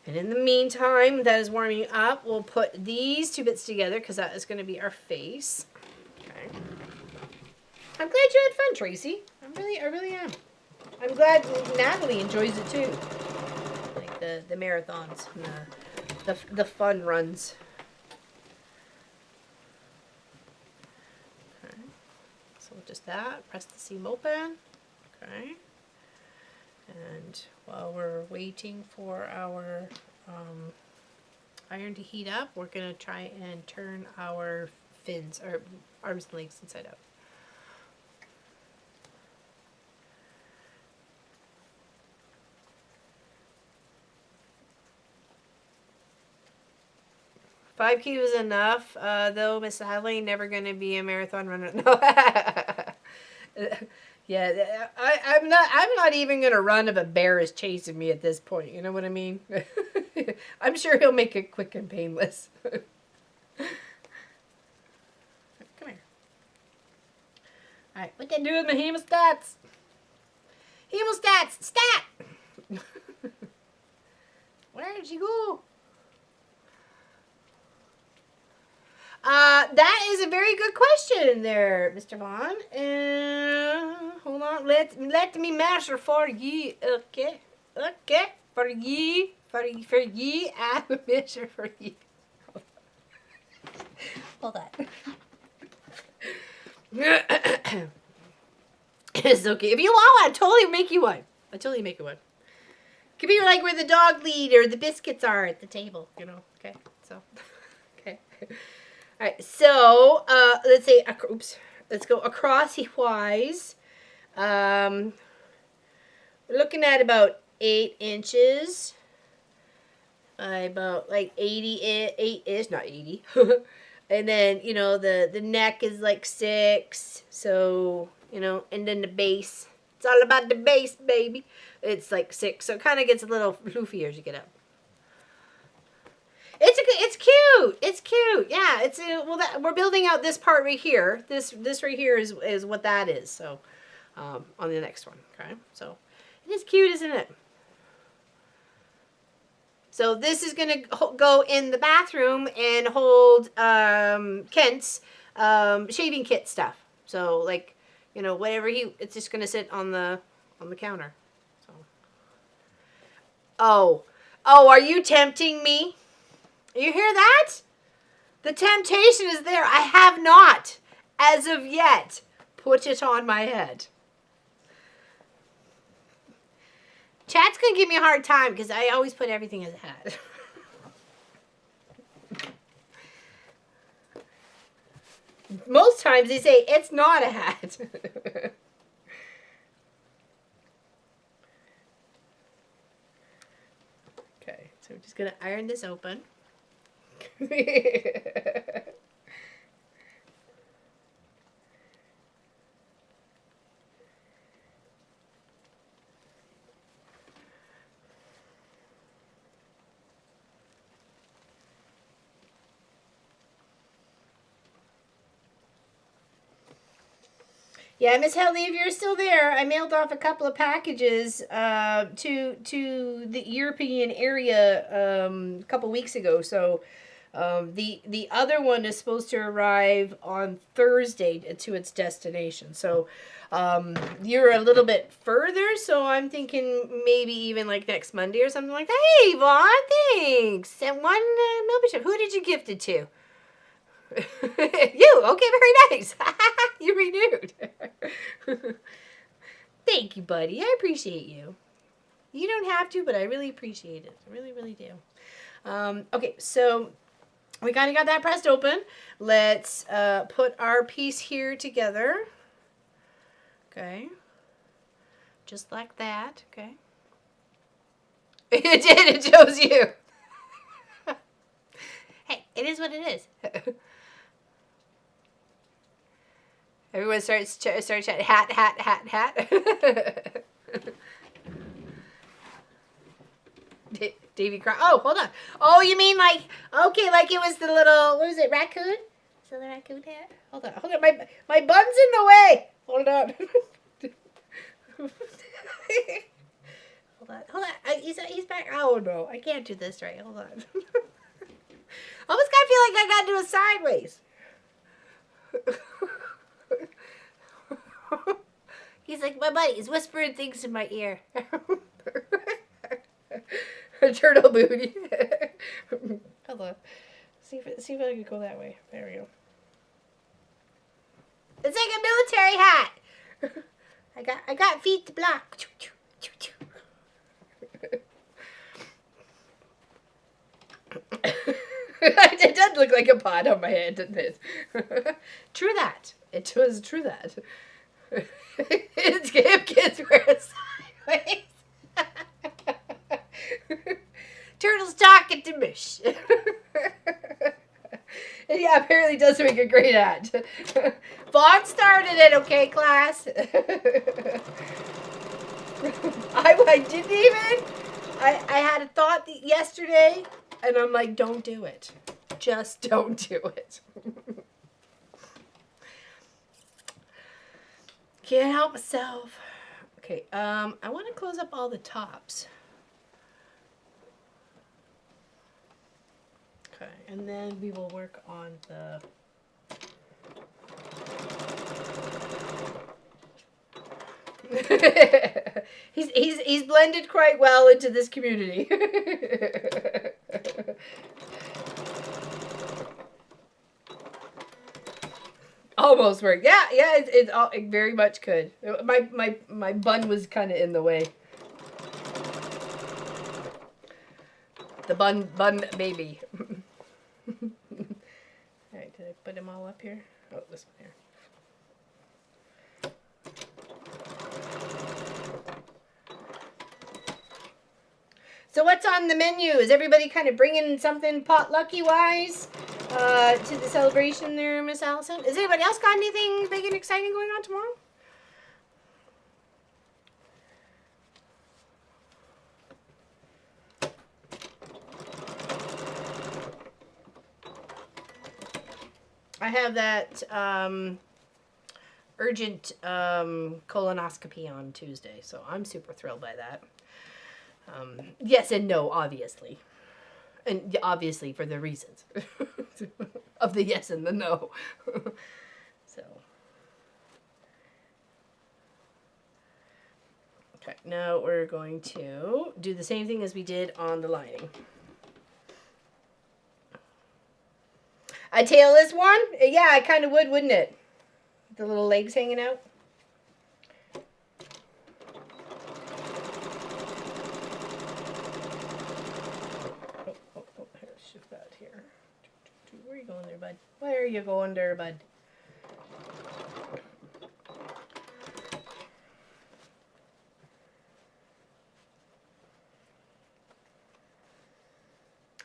And in the meantime, that is warming up, we'll put these two bits together because that is going to be our face. Okay. I'm glad you had fun, Tracy. I really am. I'm glad Natalie enjoys it too. Like the marathons and the fun runs. Okay. So just that, press the seam open. Okay. And while we're waiting for our iron to heat up, we're going to try and turn our fins, or arms and legs inside out. Five K was enough, though Miss Hadley never going to be a marathon runner. No. Yeah, I'm not even gonna run if a bear is chasing me at this point. You know what I mean? I'm sure he'll make it quick and painless. Come here. All right, what can I do with my hemostats? Hemostats, stat. Where did she go? That is a very good question there, Mr. Vaughn. Hold on, let me measure for ye. Okay, for ye, I will measure for ye. Hold on. It's okay. If you want one, I'll totally make you one. Could be like where the dog lead or the biscuits are at the table, you know. Okay, so, okay. All right, so let's say, oops, let's go across-wise. We're looking at about 8 inches by about like 8-ish, not 80. And then, you know, the neck is like 6, so, you know, and then the base. It's all about the base, baby. It's like 6, so it kind of gets a little floofy as you get up. It's cute. It's cute. Yeah. It's well, that we're building out this part right here. This right here is what that is. So, on the next one. Okay. So, it is cute, isn't it? So this is gonna go in the bathroom and hold Kent's shaving kit stuff. So like, you know, whatever it's just gonna sit on the counter. So. Oh, are you tempting me? You hear that? The temptation is there. I have not, as of yet, put it on my head. Chat's going to give me a hard time because I always put everything as a hat. Most times they say, it's not a hat. Okay, so we're just going to iron this open. Yeah, Miss Helly, if you're still there, I mailed off a couple of packages to the European area a couple weeks ago. So the other one is supposed to arrive on Thursday to its destination. So you're a little bit further, so I'm thinking maybe even like next Monday or something like that. Hey, Vaughn, thanks. And one membership. Who did you gift it to? You. Okay, very nice. You renewed. Thank you, buddy. I appreciate you. You don't have to, but I really appreciate it. I really, really do. Okay, so we kind of got that pressed open. Let's put our piece here together. Okay. Just like that. Okay. It did. It shows you. Hey, it is what it is. Everyone starts chatting, hat. Davy Croc. Oh, hold on. Oh, you mean like, okay, like it was the little, what was it, raccoon? So the raccoon hat? Hold on. My bun's in the way. Hold on. Hold on. He's back. Oh, no. I can't do this right. Hold on. Almost gotta feel like I gotta do it sideways. He's like, my buddy. He's whispering things in my ear. Turtle booty. Hold on. See if I can go that way. There we go. It's like a military hat. I got feet to block. It does look like a pot on my head, doesn't it? True that. It was true that. It's kids wear it sideways. Turtle's talking to Mish. And yeah, apparently does make a great hat. Vaughn started it, okay, class? I didn't even. I had a thought yesterday, and I'm like, don't do it. Just don't do it. Can't help myself. Okay, I want to close up all the tops. Okay, and then we will work on the he's blended quite well into this community. Almost worked. Yeah, it very much could. My bun was kind of in the way. The bun baby. Alright, did I put them all up here? Oh, this one here. So what's on the menu? Is everybody kind of bringing something potlucky-wise to the celebration there, Miss Allison? Has anybody else got anything big and exciting going on tomorrow? I have that urgent colonoscopy on Tuesday, so I'm super thrilled by that. Yes and no, obviously. And obviously for the reasons of the yes and the no. So. Okay, now we're going to do the same thing as we did on the lining. A tailless one? Yeah, I kind of would, wouldn't it? The little legs hanging out. Shift that here. Where are you going there, bud? Where are you going there, bud?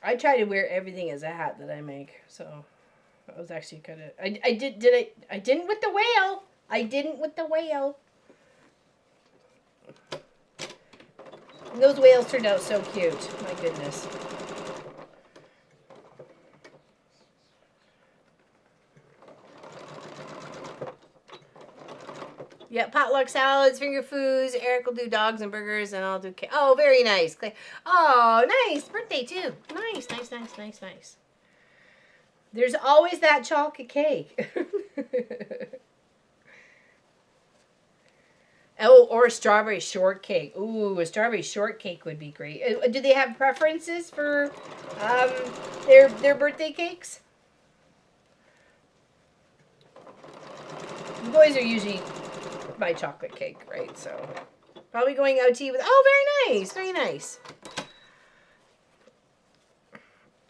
I try to wear everything as a hat that I make, so I was actually kind of. I didn't with the whale. I didn't with the whale. Those whales turned out so cute. My goodness. Yeah, potluck salads, finger foods. Eric will do dogs and burgers, and I'll do cake. Oh, very nice. Oh, nice. Birthday, too. Nice, nice, nice, nice, nice. There's always that chocolate cake. Oh, or a strawberry shortcake. Ooh, a strawberry shortcake would be great. Do they have preferences for their birthday cakes? The boys are usually my chocolate cake, right? So probably going out to eat with. Oh, very nice, very nice.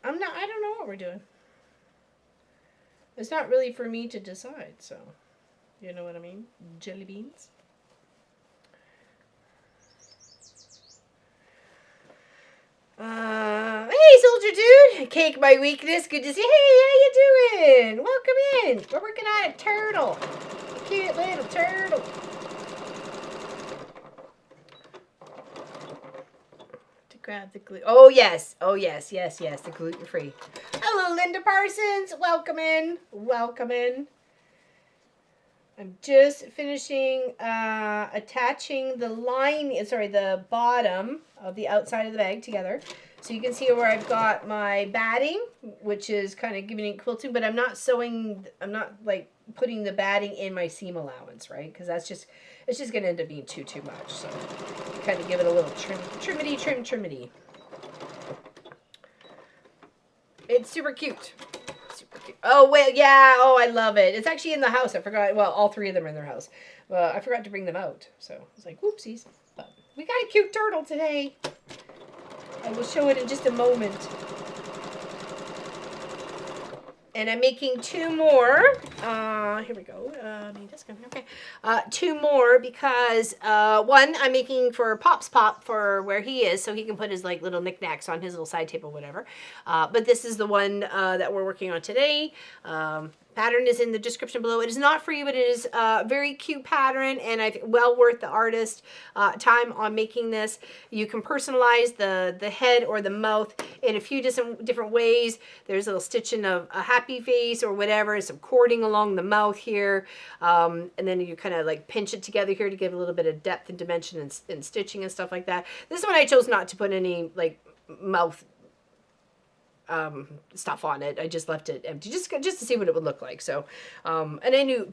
I don't know what we're doing. It's not really for me to decide, so you know what I mean. Jelly beans. Hey, soldier dude. Cake my weakness. Good to see. Hey, how you doing? Welcome in. We're working on a turtle. A cute little turtle. grab the glue. Oh, yes. Oh, yes, yes, yes. The gluten-free. Hello, Linda Parsons. Welcome in. Welcome in. I'm just finishing attaching the the bottom of the outside of the bag together. So you can see where I've got my batting, which is kind of giving it quilting, but I'm not like putting the batting in my seam allowance, right? Because it's just going to end up being too much. So kind of give it a little trimmity. It's super cute. Oh, wait, yeah. Oh, I love it. It's actually in the house. I forgot. Well, all three of them are in their house. Well, I forgot to bring them out. So I was like, whoopsies. But we got a cute turtle today. I will show it in just a moment. And I'm making two more. Here we go. Okay. Two more because one I'm making for Pop's Pop for where he is, so he can put his like little knickknacks on his little side table, whatever. But this is the one that we're working on today. Pattern is in the description below. It is not free, but it is a very cute pattern, and I think well worth the artist time on making this. You can personalize the head or the mouth in a few different ways. There's a little stitching of a happy face or whatever, some cording along the mouth here, and then you kind of like pinch it together here to give a little bit of depth and dimension and stitching and stuff like that. This one I chose not to put any like mouth stuff on it. I just left it empty just to see what it would look like. So and I knew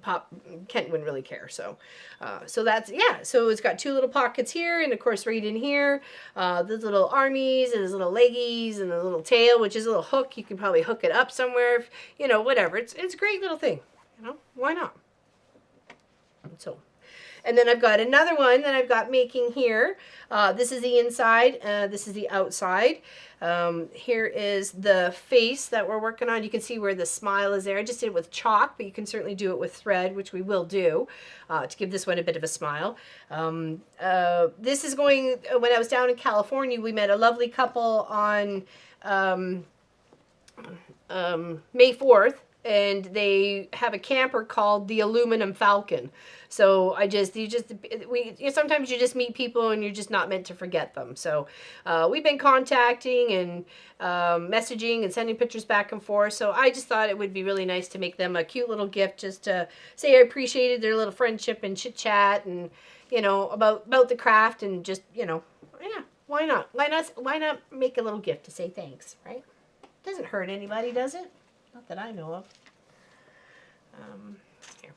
Kent wouldn't really care, so that's, yeah. So it's got two little pockets here, and of course right in here those little armies and his little leggies and the little tail, which is a little hook. You can probably hook it up somewhere, if, you know, whatever. It's a great little thing, you know, why not? So, and then I've got another one that I've got making here. This is the inside, this is the outside. Here is the face that we're working on. You can see where the smile is there. I just did it with chalk, but you can certainly do it with thread, which we will do to give this one a bit of a smile. This is going, when I was down in California, we met a lovely couple on May 4th. And they have a camper called the Aluminum Falcon. So sometimes you just meet people and you're just not meant to forget them. So we've been contacting and messaging and sending pictures back and forth. So I just thought it would be really nice to make them a cute little gift, just to say I appreciated their little friendship and chit chat and, you know, about the craft, and just, you know, yeah, why not? Why not make a little gift to say thanks, right? Doesn't hurt anybody, does it? Not that I know of. Here.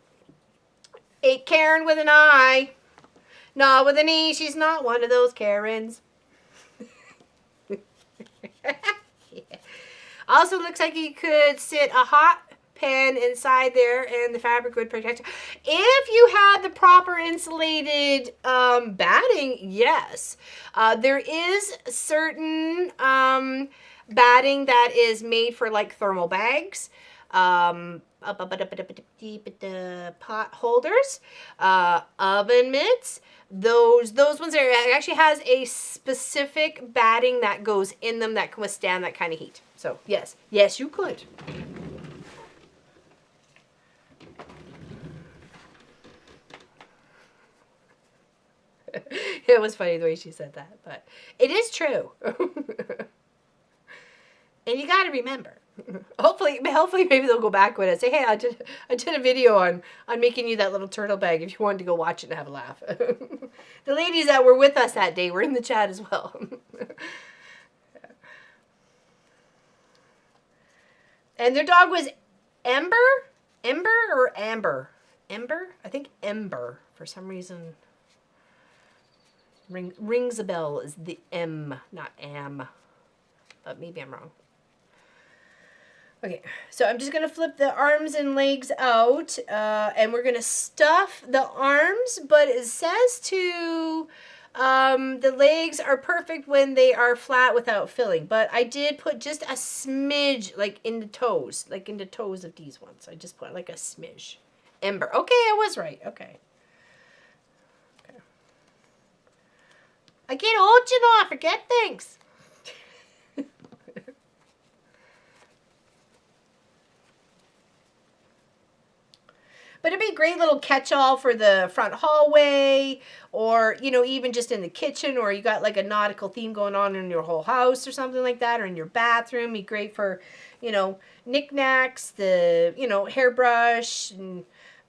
8 Karen with an I. Not with an E. She's not one of those Karens. Yeah. Also looks like you could sit a hot pan inside there and the fabric would protect. If you had the proper insulated batting, yes. There is certain batting that is made for like thermal bags, pot holders, oven mitts. Those ones actually has a specific batting that goes in them that can withstand that kind of heat. So yes, you could. It was funny the way she said that, but it is true. And you got to remember, hopefully maybe they'll go back with it and say, hey, I did a video on making you that little turtle bag if you wanted to go watch it and have a laugh. The ladies that were with us that day were in the chat as well. And their dog was Ember or Amber? Ember? I think Ember, for some reason. Rings a bell is the M, not am. But maybe I'm wrong. Okay, so I'm just going to flip the arms and legs out, and we're going to stuff the arms, but it says the legs are perfect when they are flat without filling, but I did put just a smidge, like into toes of these ones. I just put like a smidge. Ember. Okay, I was right. Okay. I get old, you know, I forget things. But it'd be a great little catch-all for the front hallway, or, you know, even just in the kitchen, or you got like a nautical theme going on in your whole house or something like that, or in your bathroom. Be great for, you know, knickknacks, the, you know, hairbrush, and,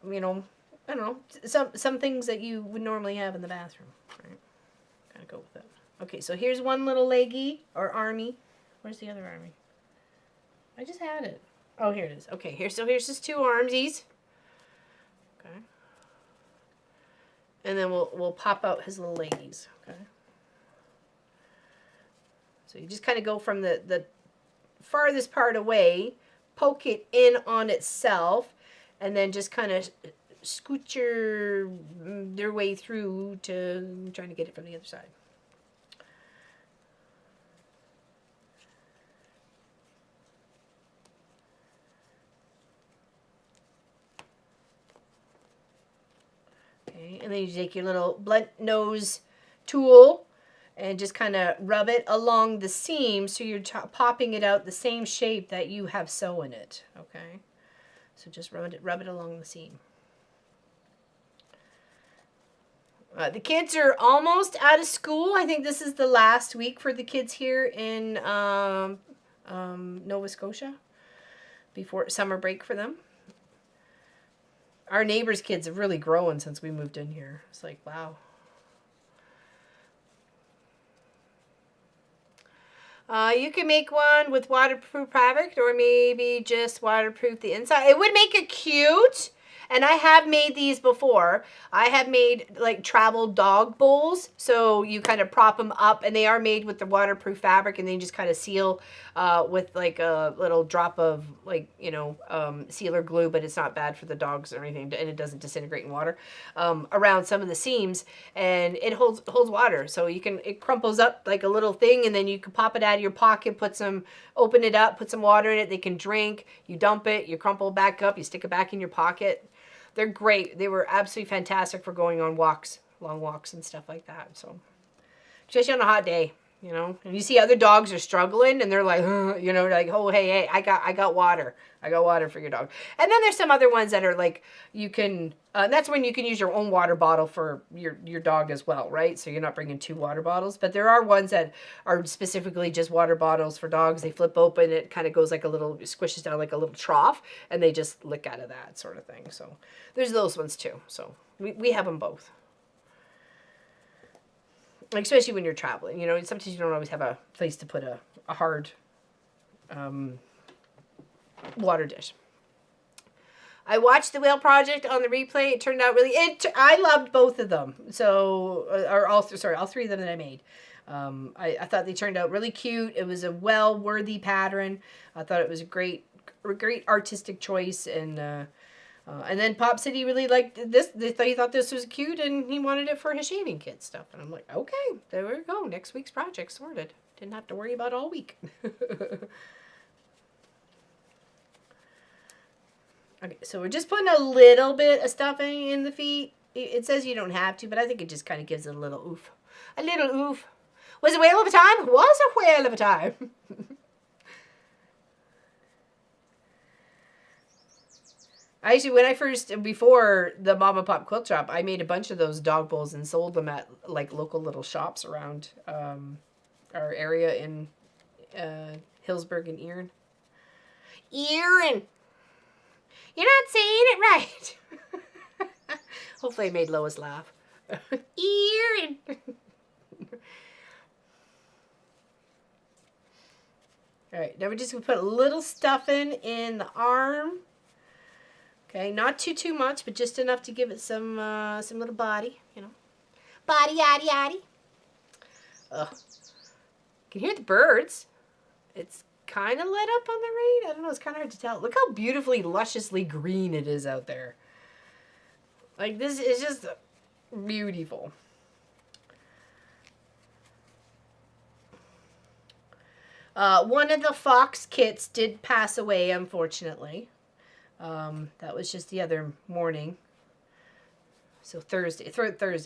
you know, I don't know, some things that you would normally have in the bathroom. Right? Gotta go with it. Okay, so here's one little leggy, or army. Where's the other army? I just had it. Oh, here it is. Okay, here's his two armsies. Okay. And then we'll pop out his little leggies. Okay. So you just kind of go from the farthest part away, poke it in on itself, and then just kind of scoot their way through to trying to get it from the other side. Okay, and then you take your little blunt nose tool and just kind of rub it along the seam so you're popping it out the same shape that you have sewn it. Okay, so just rub it along the seam. The kids are almost out of school. I think this is the last week for the kids here in Nova Scotia before summer break for them. Our neighbors' kids have really grown since we moved in here. It's like, wow. You can make one with waterproof fabric or maybe just waterproof the inside. It would make it cute. And I have made these before. I have made like travel dog bowls. So you kind of prop them up and they are made with the waterproof fabric and they just kind of seal with like a little drop of like, you know, sealer glue, but it's not bad for the dogs or anything and it doesn't disintegrate in water around some of the seams and it holds water. So you can, it crumples up like a little thing and then you can pop it out of your pocket, open it up, put some water in it. They can drink, you dump it, you crumple back up, you stick it back in your pocket. They're great. They were absolutely fantastic for going on walks, long walks and stuff like that. So, especially on a hot day, you know. And you see other dogs are struggling, and they're like, you know, like, oh, hey, I got water. I got water for your dog. And then there's some other ones that are like, you can. That's when you can use your own water bottle for your dog as well, right? So you're not bringing 2 water bottles. But there are ones that are specifically just water bottles for dogs. They flip open, it kind of goes like a little, squishes down like a little trough, and they just lick out of that sort of thing. So there's those ones too. So we have them both. Like, especially when you're traveling, you know, sometimes you don't always have a place to put a hard water dish. I watched the Whale Project on the replay. It turned out really, I loved both of them. So, all 3 of them that I made. I thought they turned out really cute. It was a well-worthy pattern. I thought it was a great artistic choice. And then Pop said he really liked this. He thought this was cute and he wanted it for his shaving kit stuff. And I'm like, okay, there we go. Next week's project sorted. Didn't have to worry about all week. Okay, so we're just putting a little bit of stuffing in the feet. It says you don't have to, but I think it just kind of gives it a little oof. A little oof. Was a whale of a time? Was a whale of a time. Actually, when I before the Mama Pop Quilt Shop, I made a bunch of those dog bowls and sold them at like local little shops around our area in Hillsburg and Erin. Erin! You're not saying it right. Hopefully I made Lois laugh. Erin! Alright, now we're just going to put a little stuffing in the arm. Okay, not too much, but just enough to give it some little body, you know. Body, yaddy, yaddy. Ugh. You can hear the birds. It's kind of lit up on the right. I don't know, it's kind of hard to tell. Look how beautifully, lusciously green it is out there. Like, this is just beautiful. One of the fox kits did pass away, unfortunately. That was just the other morning. So Thursday,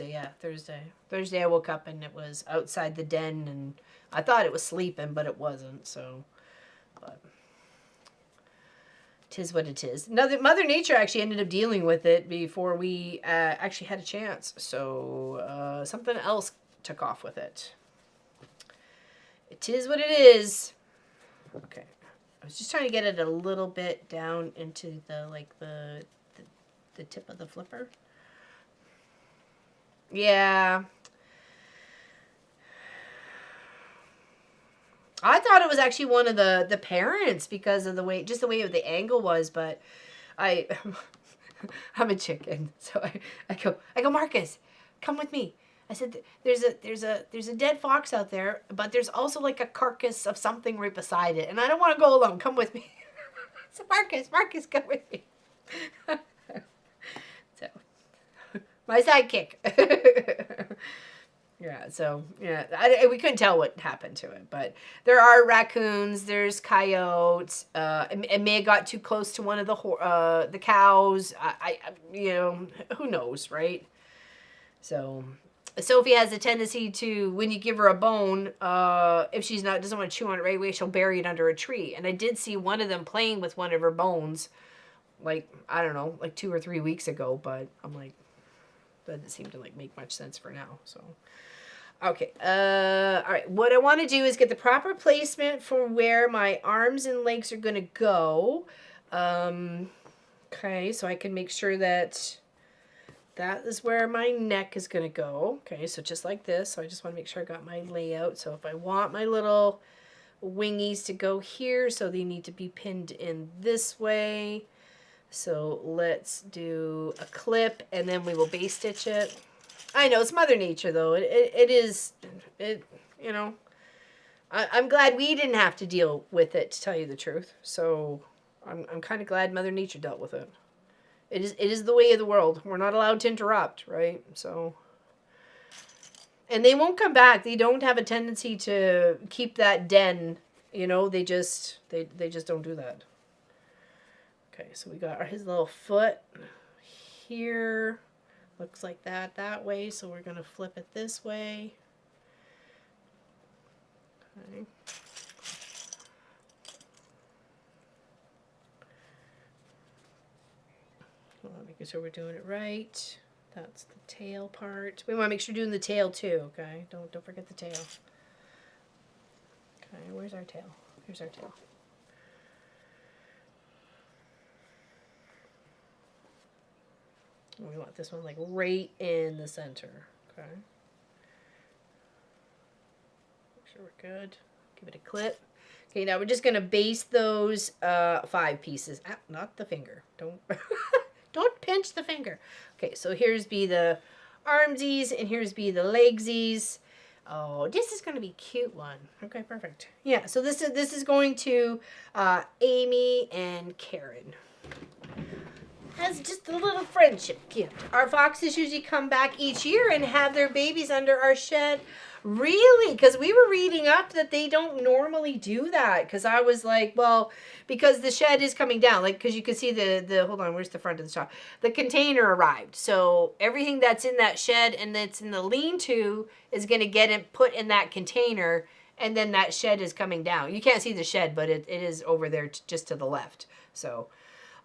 yeah, Thursday. Thursday I woke up and it was outside the den and I thought it was sleeping, but it wasn't, so. But 'tis what it is. Mother Nature actually ended up dealing with it before we actually had a chance. So something else took off with it. It is what it is. Okay. I was just trying to get it a little bit down into the the tip of the flipper. Yeah. I thought it was actually one of the parents because of the way, just the way the angle was, but I'm a chicken, so I go, Marcus, come with me. I said, there's a dead fox out there, but there's also like a carcass of something right beside it, and I don't want to go alone. Come with me. So Marcus, come with me. So, my sidekick. Yeah, so, yeah, we couldn't tell what happened to it, but there are raccoons, there's coyotes, it may have got too close to one of the cows, who knows, right? So, Sophie has a tendency to, when you give her a bone, if she's doesn't want to chew on it right away, she'll bury it under a tree, and I did see one of them playing with one of her bones, like, I don't know, like 2 or 3 weeks ago, but I'm like, doesn't seem to like make much sense for now, so... Okay, all right, what I want to do is get the proper placement for where my arms and legs are going to go. Okay, so I can make sure that is where my neck is going to go. Okay, so just like this. So I just want to make sure I got my layout. So if I want my little wingies to go here, so they need to be pinned in this way. So let's do a clip, and then we will base stitch it. I know, it's Mother Nature, though. It is, you know. I'm glad we didn't have to deal with it, to tell you the truth. So I'm kind of glad Mother Nature dealt with it. It is the way of the world. We're not allowed to interrupt, right? So, and they won't come back. They don't have a tendency to keep that den, you know. They just don't do that. Okay, so we got his little foot here. Looks like that way, so we're going to flip it this way. Okay. Well, making sure we're doing it right. That's the tail part. We want to make sure we're doing the tail too, okay? Don't forget the tail. Okay, where's our tail? Here's our tail. We want this one like right in the center, okay? Make sure we're good. Give it a clip. Okay, now we're just gonna base those 5 pieces. Ah, not the finger. Don't don't pinch the finger. Okay, so here's be the armsies and here's be the legsies. Oh, this is gonna be a cute one. Okay, perfect. Yeah, so this is going to Amy and Karen. As just a little friendship gift. Our foxes usually come back each year and have their babies under our shed. Really? Because we were reading up that they don't normally do that. Because I was like, well, because the shed is coming down. Like, because you can see the hold on, where's the front of the shop? The container arrived. So everything that's in that shed and that's in the lean-to is going to get it put in that container. And then that shed is coming down. You can't see the shed, but it is over there just to the left. So,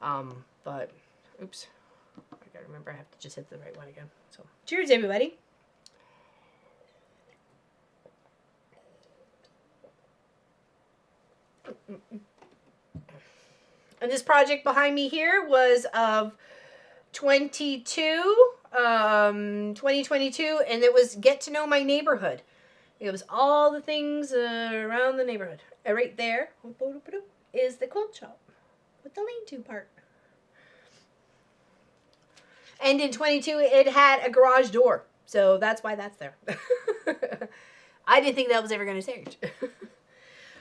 but... Oops. I gotta remember I have to just hit the right one again. So, cheers, everybody. And this project behind me here was of 2022, and it was Get to Know My Neighborhood. It was all the things around the neighborhood. And right there is the quilt shop with the lean-to part. And in 22, it had a garage door. So that's why that's there. I didn't think that was ever going to change.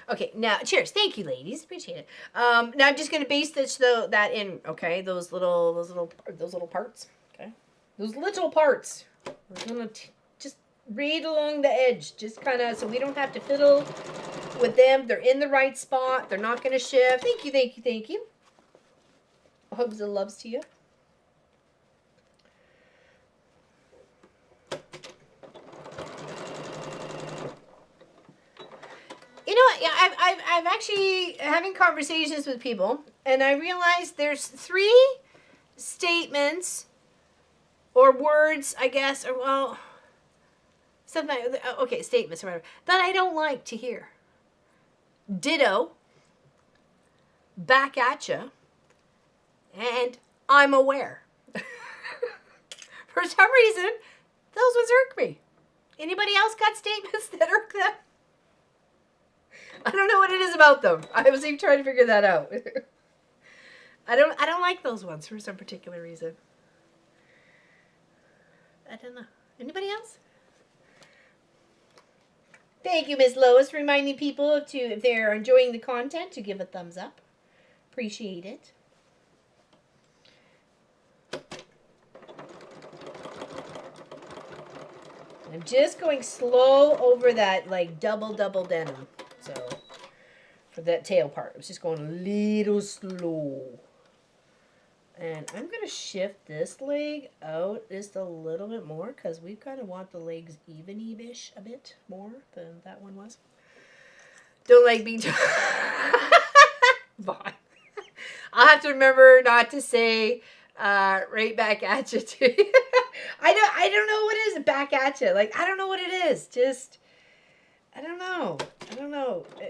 Okay, now, cheers. Thank you, ladies. Appreciate it. Now I'm just going to base stitch that in, okay? Those little parts, okay? Those little parts. We're going to just read along the edge. Just kind of, so we don't have to fiddle with them. They're in the right spot. They're not going to shift. Thank you, thank you, thank you. Hugs and loves to you. You know, yeah, I've actually having conversations with people, And I realized there's 3 statements or words, I guess, or well, something, okay, statements or whatever, that I don't like to hear. Ditto, back at ya, and I'm aware. For some reason, those ones irk me. Anybody else got statements that irk them? I don't know what it is about them. I was even trying to figure that out. I don't like those ones for some particular reason. I don't know. Anybody else? Thank you, Miss Lois, for reminding people to, if they're enjoying the content, to give a thumbs up. Appreciate it. I'm just going slow over that, like, double denim. So, for that tail part, I was just going a little slow. And I'm going to shift this leg out just a little bit more because we kind of want the legs even-ish a bit more than that one was. Don't like being too... Bye. I'll have to remember not to say right back at you too. I don't know what it is, back at you. Like, I don't know what it is. Just, I don't know. I don't know. I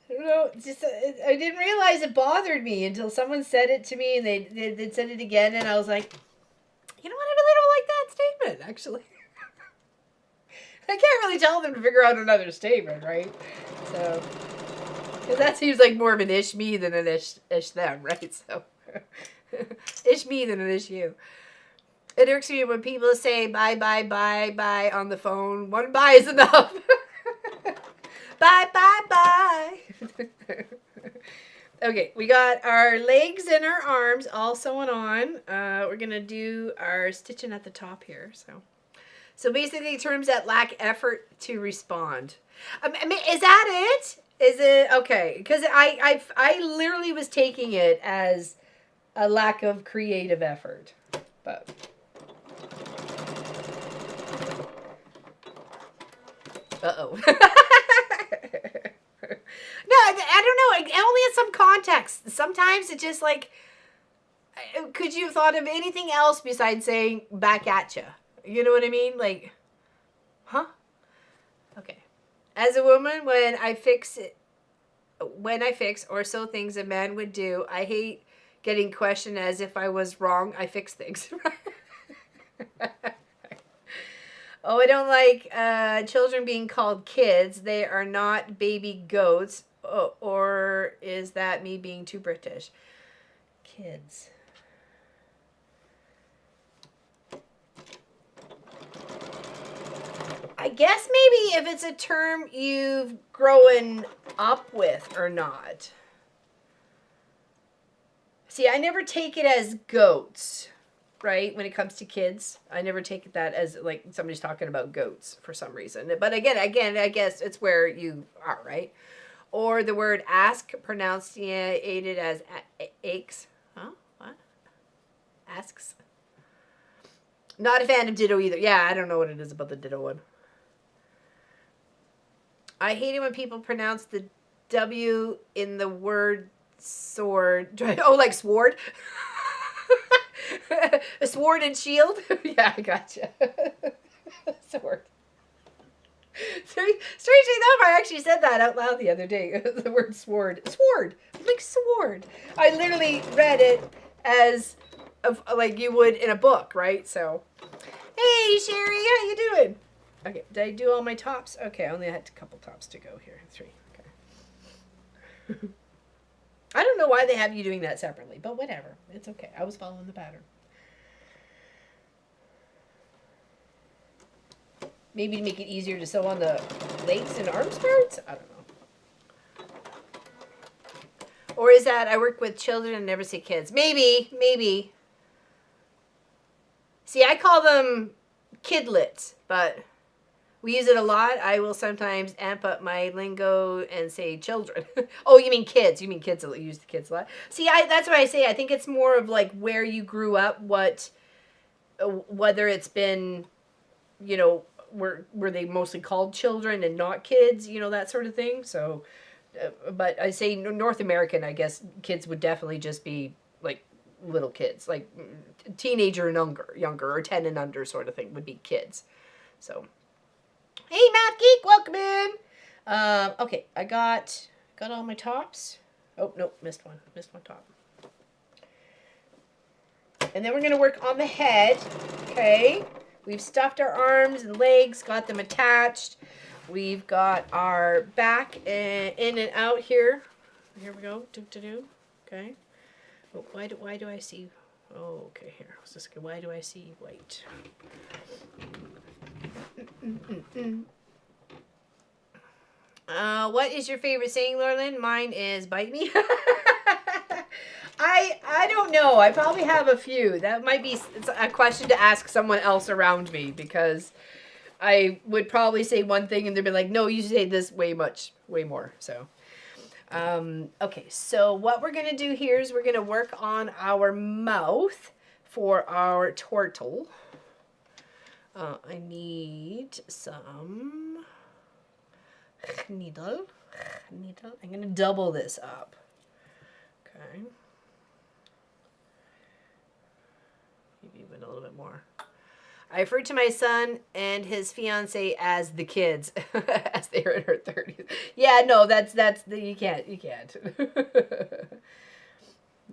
don't know. Just, I didn't realize it bothered me until someone said it to me, and they said it again, and I was like, you know what? I really don't like that statement, actually. I can't really tell them to figure out another statement, right? So, because that seems like more of an ish me than an ish them, right? So, ish me than an ish you. It irks me when people say bye, bye, bye, bye on the phone. One bye is enough. Bye, bye, bye. Okay, we got our legs and our arms all sewn on. We're going to do our stitching at the top here, So basically, terms that lack effort to respond. I mean, is that it? Is it okay? Because I literally was taking it as a lack of creative effort, but uh-oh. No, I don't know. Only in some context. Sometimes it's just like, could you have thought of anything else besides saying back at you? You know what I mean? Like, huh? Okay. As a woman, when I fix or sew things a man would do, I hate getting questioned as if I was wrong. I fix things. Oh, I don't like children being called kids. They are not baby goats. Oh, or is that me being too British? Kids. I guess maybe if it's a term you've grown up with or not. See, I never take it as goats, right? When it comes to kids, I never take that as like somebody's talking about goats for some reason. But again, I guess it's where you are, right? Or the word ask, pronunciated as aches. Huh? What? Asks. Not a fan of ditto either. Yeah, I don't know what it is about the ditto one. I hate it when people pronounce the W in the word sword. Oh, like sword? A sword and shield? Yeah, I gotcha. Sword. Strangely enough, I actually said that out loud the other day. The word sword. Sword. Like sword. I literally read it as like you would in a book, right? So, hey, Sherry, how you doing? Okay, did I do all my tops? Okay, I only had a couple tops to go here. 3. Okay. I don't know why they have you doing that separately, but whatever. It's okay. I was following the pattern. Maybe to make it easier to sew on the legs and arms parts? I don't know. Or is that I work with children and never say kids? Maybe. See, I call them kidlets, but we use it a lot. I will sometimes amp up my lingo and say children. Oh, you mean kids. You mean kids that use the kids a lot. See, that's what I say. I think it's more of like where you grew up, whether it's been, you know, were they mostly called children and not kids, you know, that sort of thing. So, but I say North American, I guess kids would definitely just be like little kids, like teenager and younger, or 10 and under sort of thing would be kids. So, hey, Math Geek, welcome in. Okay, I got all my tops. Oh, no, missed one top. And then we're going to work on the head, okay? We've stuffed our arms and legs, got them attached. We've got our back in and out here. Here we go, okay? Oh, why do I see, oh, okay, here. Why do I see white? What is your favorite saying, Laura-Lynn? Mine is bite me. I don't know. I probably have a few. That might be a question to ask someone else around me, because I would probably say one thing and they'd be like, no, you say this way more. So, okay. So what we're going to do here is we're going to work on our mouth for our turtle. I need some needle. I'm going to double this up. Okay. Maybe even a little bit more. I refer to my son and his fiance as the kids, as they are in her 30s. Yeah, no, you can't.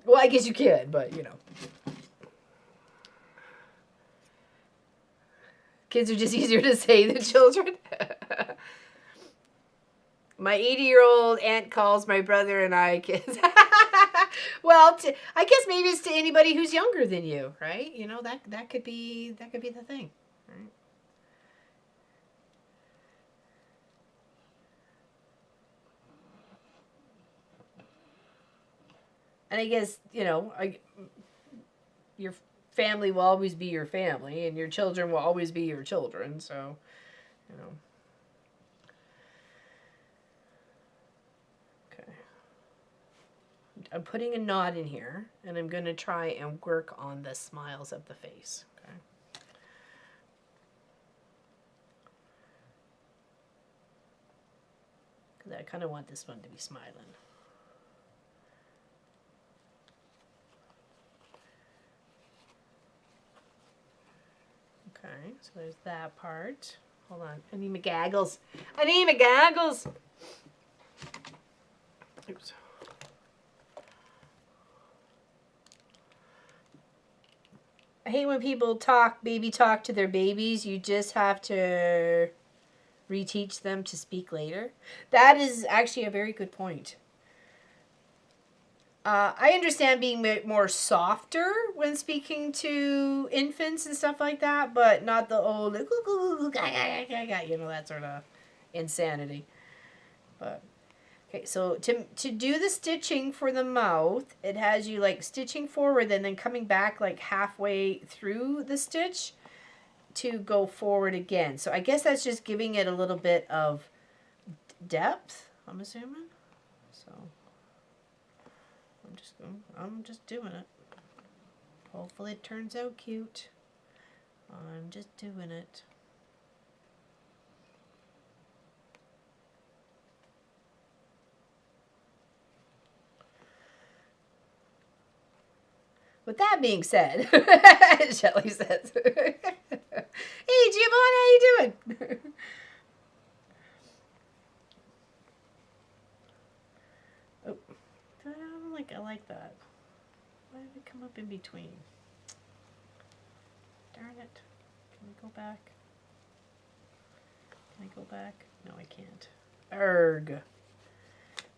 Well, I guess you can, but you know. Kids are just easier to say than children. My 80-year-old aunt calls my brother and I kids. Well, I guess maybe it's to anybody who's younger than you, right? You know, that could be the thing, right? And I guess, you know, your family will always be your family, and your children will always be your children, so, you know. I'm putting a knot in here, and I'm going to try and work on the smiles of the face. Okay. Because I kind of want this one to be smiling. Okay, so there's that part. Hold on. I need my gaggles. Oops. I hate when people baby talk to their babies. You just have to reteach them to speak later. That is actually a very good point. I understand being more softer when speaking to infants and stuff like that, but not the old, you know, that sort of insanity. But okay, so to do the stitching for the mouth, it has you like stitching forward and then coming back like halfway through the stitch to go forward again. So I guess that's just giving it a little bit of depth, I'm assuming. So I'm just doing it. Hopefully it turns out cute. I'm just doing it. With that being said, Shelly says, hey, Giovanna, how you doing? Oh, I like that. Why did it come up in between? Darn it. Can we go back? Can I go back? No, I can't. Erg.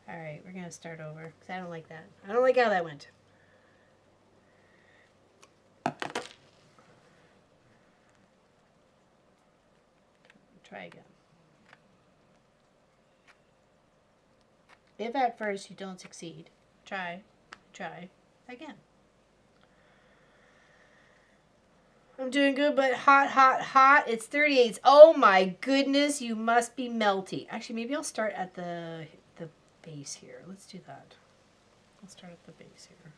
Alright, we're going to start over, because I don't like that. I don't like how that went. Try again. If at first you don't succeed, try again. I'm doing good, but hot. It's 38. Oh my goodness, you must be melty. Actually, maybe I'll start at the base here. Let's do that. I'll start at the base here.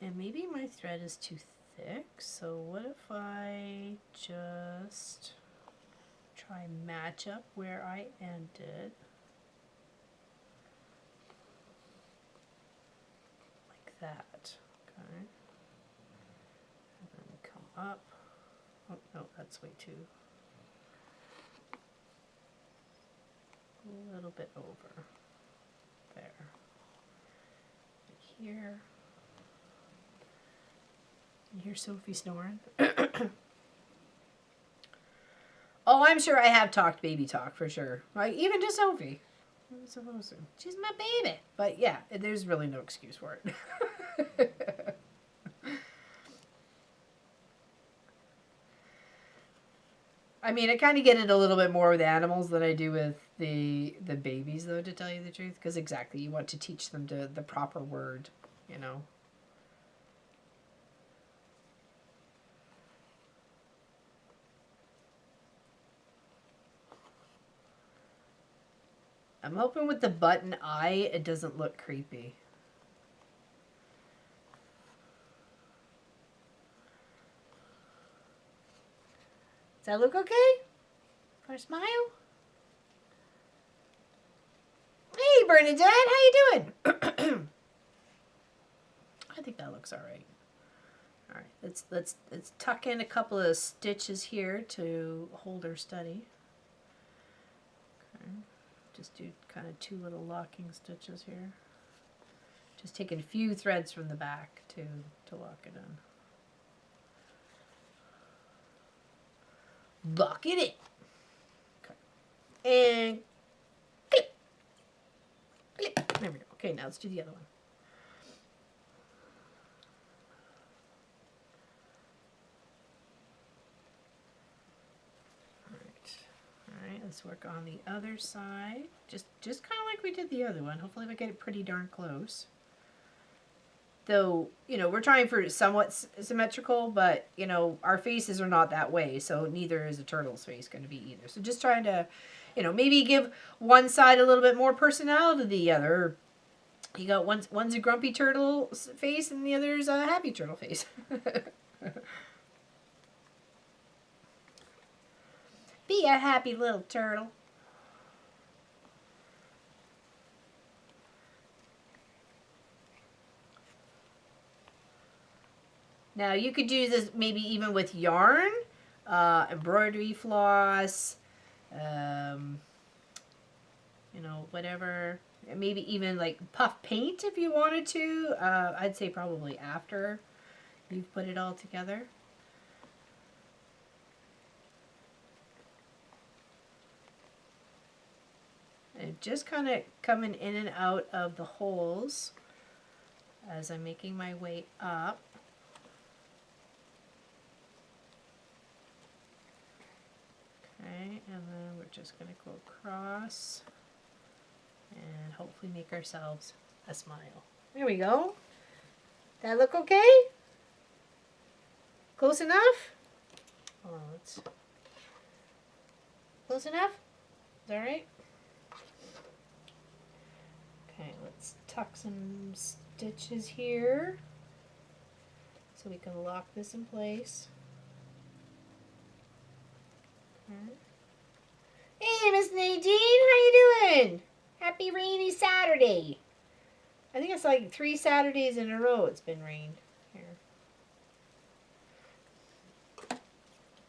And maybe my thread is too thick. So what if I just try and match up where I ended? Like that. Okay. And then come up. Oh, no, that's way too. A little bit over. There. Like here. You hear Sophie snoring? Oh, I'm sure I have talked baby talk for sure. Like, even to Sophie. I'm supposed to. She's my baby. But yeah, there's really no excuse for it. I mean, I kind of get it a little bit more with animals than I do with the babies, though, to tell you the truth. Because exactly, you want to teach them the proper word, you know. I'm hoping with the button eye, it doesn't look creepy. Does that look okay? For a smile? Hey, Bernadette, how you doing? I think that looks all right. All right, let's tuck in a couple of stitches here to hold our study. Okay. Just do kind of 2 little locking stitches here. Just taking a few threads from the back to lock it in. Lock it in. Okay. And click. Click. There we go. Okay, now let's do the other one. Alright, let's work on the other side. Just kind of like we did the other one. Hopefully we get it pretty darn close. Though, you know, we're trying for somewhat symmetrical, but, you know, our faces are not that way, so neither is a turtle's face going to be either. So just trying to, you know, maybe give one side a little bit more personality than the other. You got one's a grumpy turtle face and the other's a happy turtle face. Be a happy little turtle. Now you could do this maybe even with yarn, embroidery floss, you know, whatever. Maybe even like puff paint if you wanted to. I'd say probably after you've put it all together. And just kind of coming in and out of the holes as I'm making my way up. Okay, and then we're just going to go across and hopefully make ourselves a smile. There we go. That look okay? Close enough? Hold on, let's... Close enough? Is that right? Okay, let's tuck some stitches here so we can lock this in place. Okay. Hey, Miss Nadine, how you doing? Happy rainy Saturday. I think it's like 3 Saturdays in a row it's been rained here.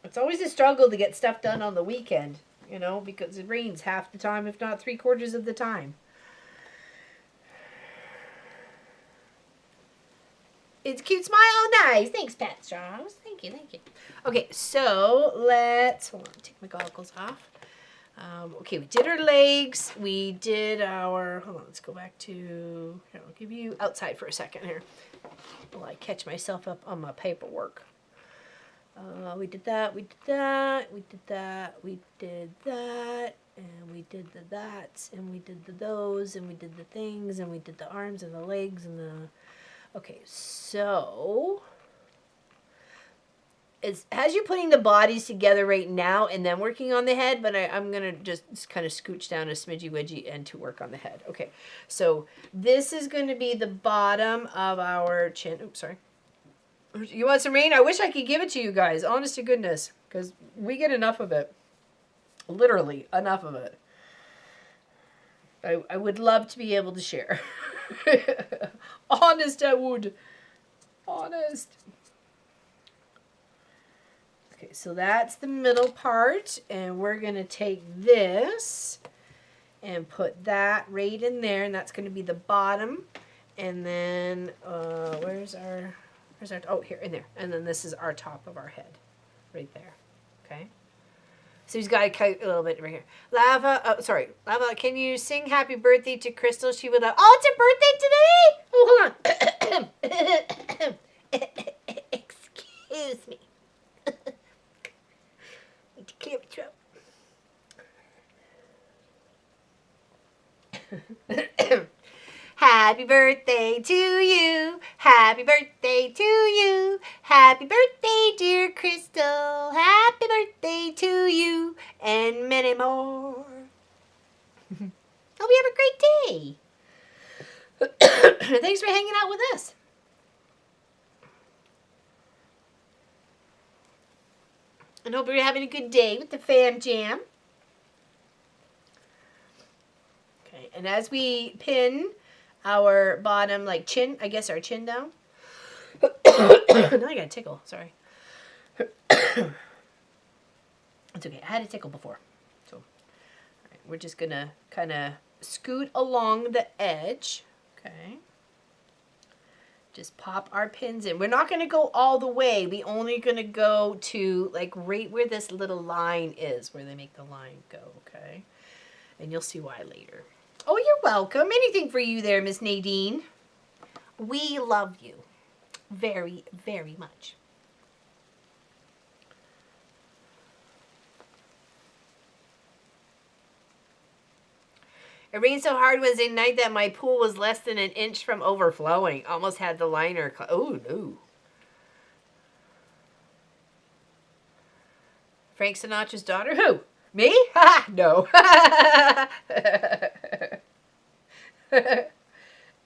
It's always a struggle to get stuff done on the weekend, you know, because it rains half the time, if not 3/4 of the time. It's a cute smile. Oh, nice. Thanks, Pat Strauss. Thank you, thank you. Okay, so let's, hold on, take my goggles off. Okay, we did our legs. We did our, hold on, let's go back to, here, I'll give you outside for a second here while I catch myself up on my paperwork. We did that, we did that, we did that, we did that, and we did the that's, and we did the those, and we did the things, and we did the arms and the legs and the... Okay, so it has you putting the bodies together right now and then working on the head, but I'm going to just kind of scooch down a smidgy wedgy and to work on the head. Okay, so this is going to be the bottom of our chin. Oops, sorry. You want some rain? I wish I could give it to you guys, honest to goodness, because we get enough of it. Literally, enough of it. I would love to be able to share. Honest, I would. Honest. Okay, so that's the middle part, and we're going to take this and put that right in there, and that's going to be the bottom. And then, where's our, oh, here, in there. And then this is our top of our head, right there, okay? So he's got to cut a little bit right here. Lava, Lava, can you sing happy birthday to Crystal? She would love, oh, it's her birthday today? Oh, hold on. Excuse me. Need to clear my throat. Happy birthday to you. Happy birthday to you. Happy birthday, dear Crystal. Happy birthday to you. And many more. Hope you have a great day. Thanks for hanging out with us. And hope you're having a good day with the fam jam. Okay, and as we pin our bottom, like chin, I guess our chin down. Now I got a tickle, sorry. It's okay, I had a tickle before. So, all right, we're just gonna kind of scoot along the edge, okay? Just pop our pins in. We're not gonna go all the way. We only gonna go to like right where this little line is, where they make the line go, okay? And you'll see why later. Oh, you're welcome. Anything for you there, Miss Nadine. We love you very, very much. It rained so hard Wednesday night that my pool was less than an inch from overflowing. Almost had the liner. Oh, no. Frank Sinatra's daughter? Who? Me? Ha! No.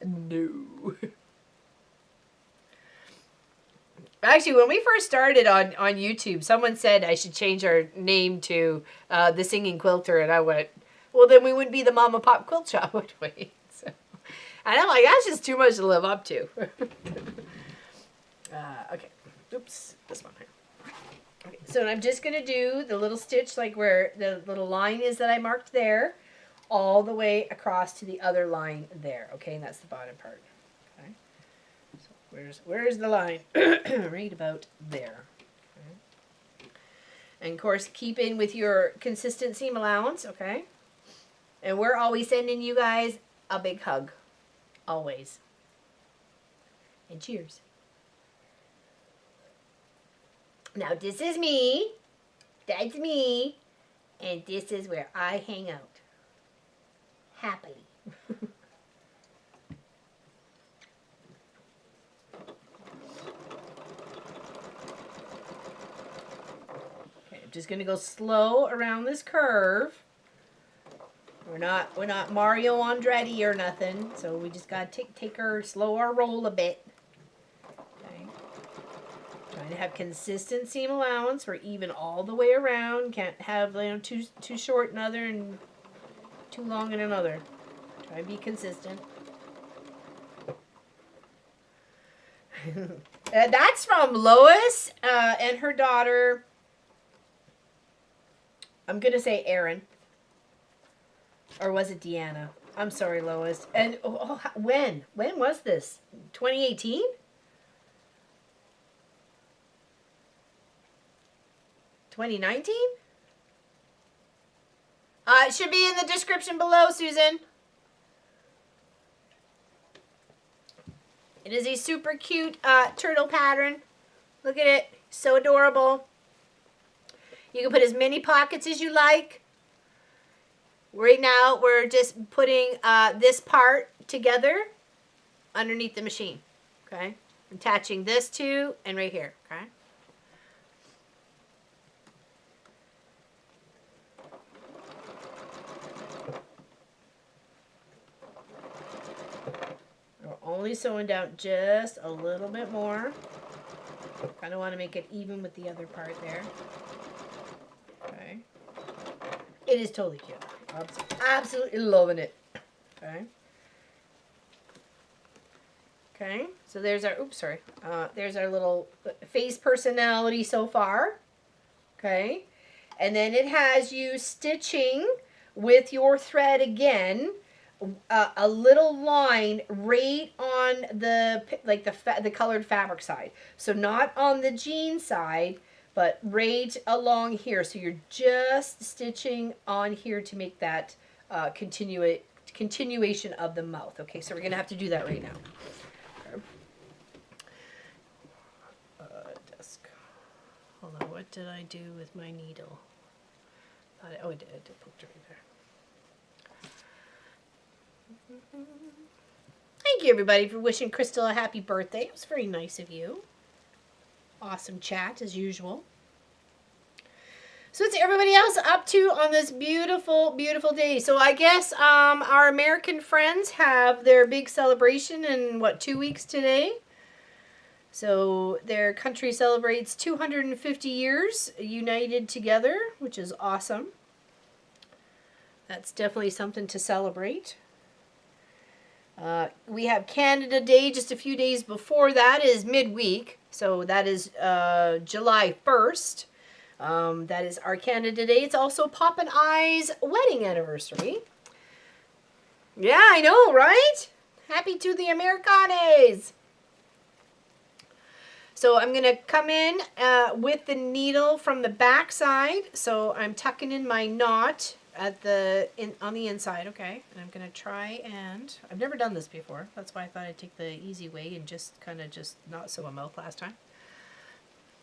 No. Actually, when we first started on YouTube, someone said I should change our name to The Singing Quilter, and I went, well, then we wouldn't be the Mama Pop Quilt Shop, would we? So, and I'm like, that's just too much to live up to. Okay. Oops. This one here. Okay, so I'm just going to do the little stitch, like where the little line is that I marked there, all the way across to the other line there. Okay, and that's the bottom part. Okay. So where's the line? Right about there. Okay. And of course, keep in with your consistent seam allowance. Okay. And we're always sending you guys a big hug. Always. And cheers. Now this is me. That's me. And this is where I hang out. Happily. Okay, I'm just gonna go slow around this curve. We're not Mario Andretti or nothing, so we just gotta slow our roll a bit. Okay. Trying to have consistent seam allowance. We're even all the way around. Can't have too short in another and too long in another. Try and be consistent. That's from Lois and her daughter. I'm gonna say Erin. Or was it Deanna? I'm sorry, Lois. And when? When was this? 2018? $2019? It should be in the description below, Susan. It is a super cute turtle pattern. Look at it. So adorable. You can put as many pockets as you like. Right now, we're just putting this part together underneath the machine, okay? Attaching this to and right here, okay? We're only sewing down just a little bit more. Kind of want to make it even with the other part there. Okay. It is totally cute. Absolutely loving it. Okay. Okay. So there's our, oops, sorry. There's our little face personality so far. Okay. And then it has you stitching with your thread again, a little line right on the, like the colored fabric side. So not on the jean side, but right along here. So you're just stitching on here to make that continuation of the mouth. Okay, so we're gonna have to do that right now. Desk. Hold on, what did I do with my needle? Oh, I did put it right there. Thank you, everybody, for wishing Crystal a happy birthday. It was very nice of you. Awesome chat, as usual. So what's everybody else up to on this beautiful, beautiful day? So I guess our American friends have their big celebration in, what, 2 weeks today? So their country celebrates 250 years united together, which is awesome. That's definitely something to celebrate. We have Canada Day just a few days before that is midweek. So that is July 1st. That is our Canada Day. It's also Pop and I's wedding anniversary. Yeah, I know, right? Happy to the Americanes. So I'm going to come in with the needle from the back side. So I'm tucking in my knot at on the inside, okay? And I'm going to try and, I've never done this before. That's why I thought I'd take the easy way and just kind of just not sew a mouth last time.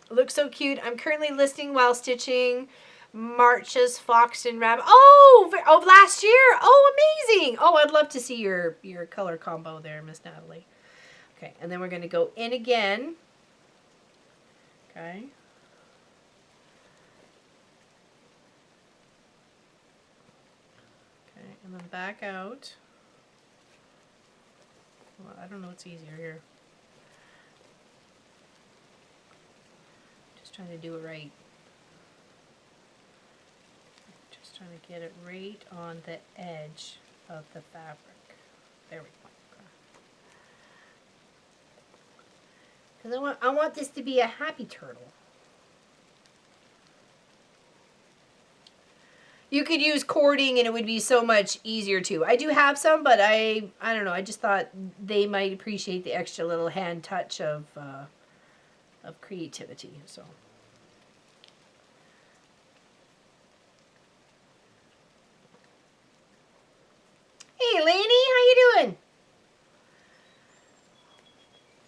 Looks so cute. I'm currently listening while stitching March's Fox and Rabbit. Oh, of last year. Oh, amazing. Oh, I'd love to see your color combo there, Miss Natalie. Okay, and then we're going to go in again. Okay. Okay, and then back out. Well, I don't know what's easier here. Just trying to do it right. Just trying to get it right on the edge of the fabric. There we go. Because I want this to be a happy turtle. You could use cording and it would be so much easier too. I do have some, but I don't know. I just thought they might appreciate the extra little hand touch of creativity. So. Hey, Laney, how you doing?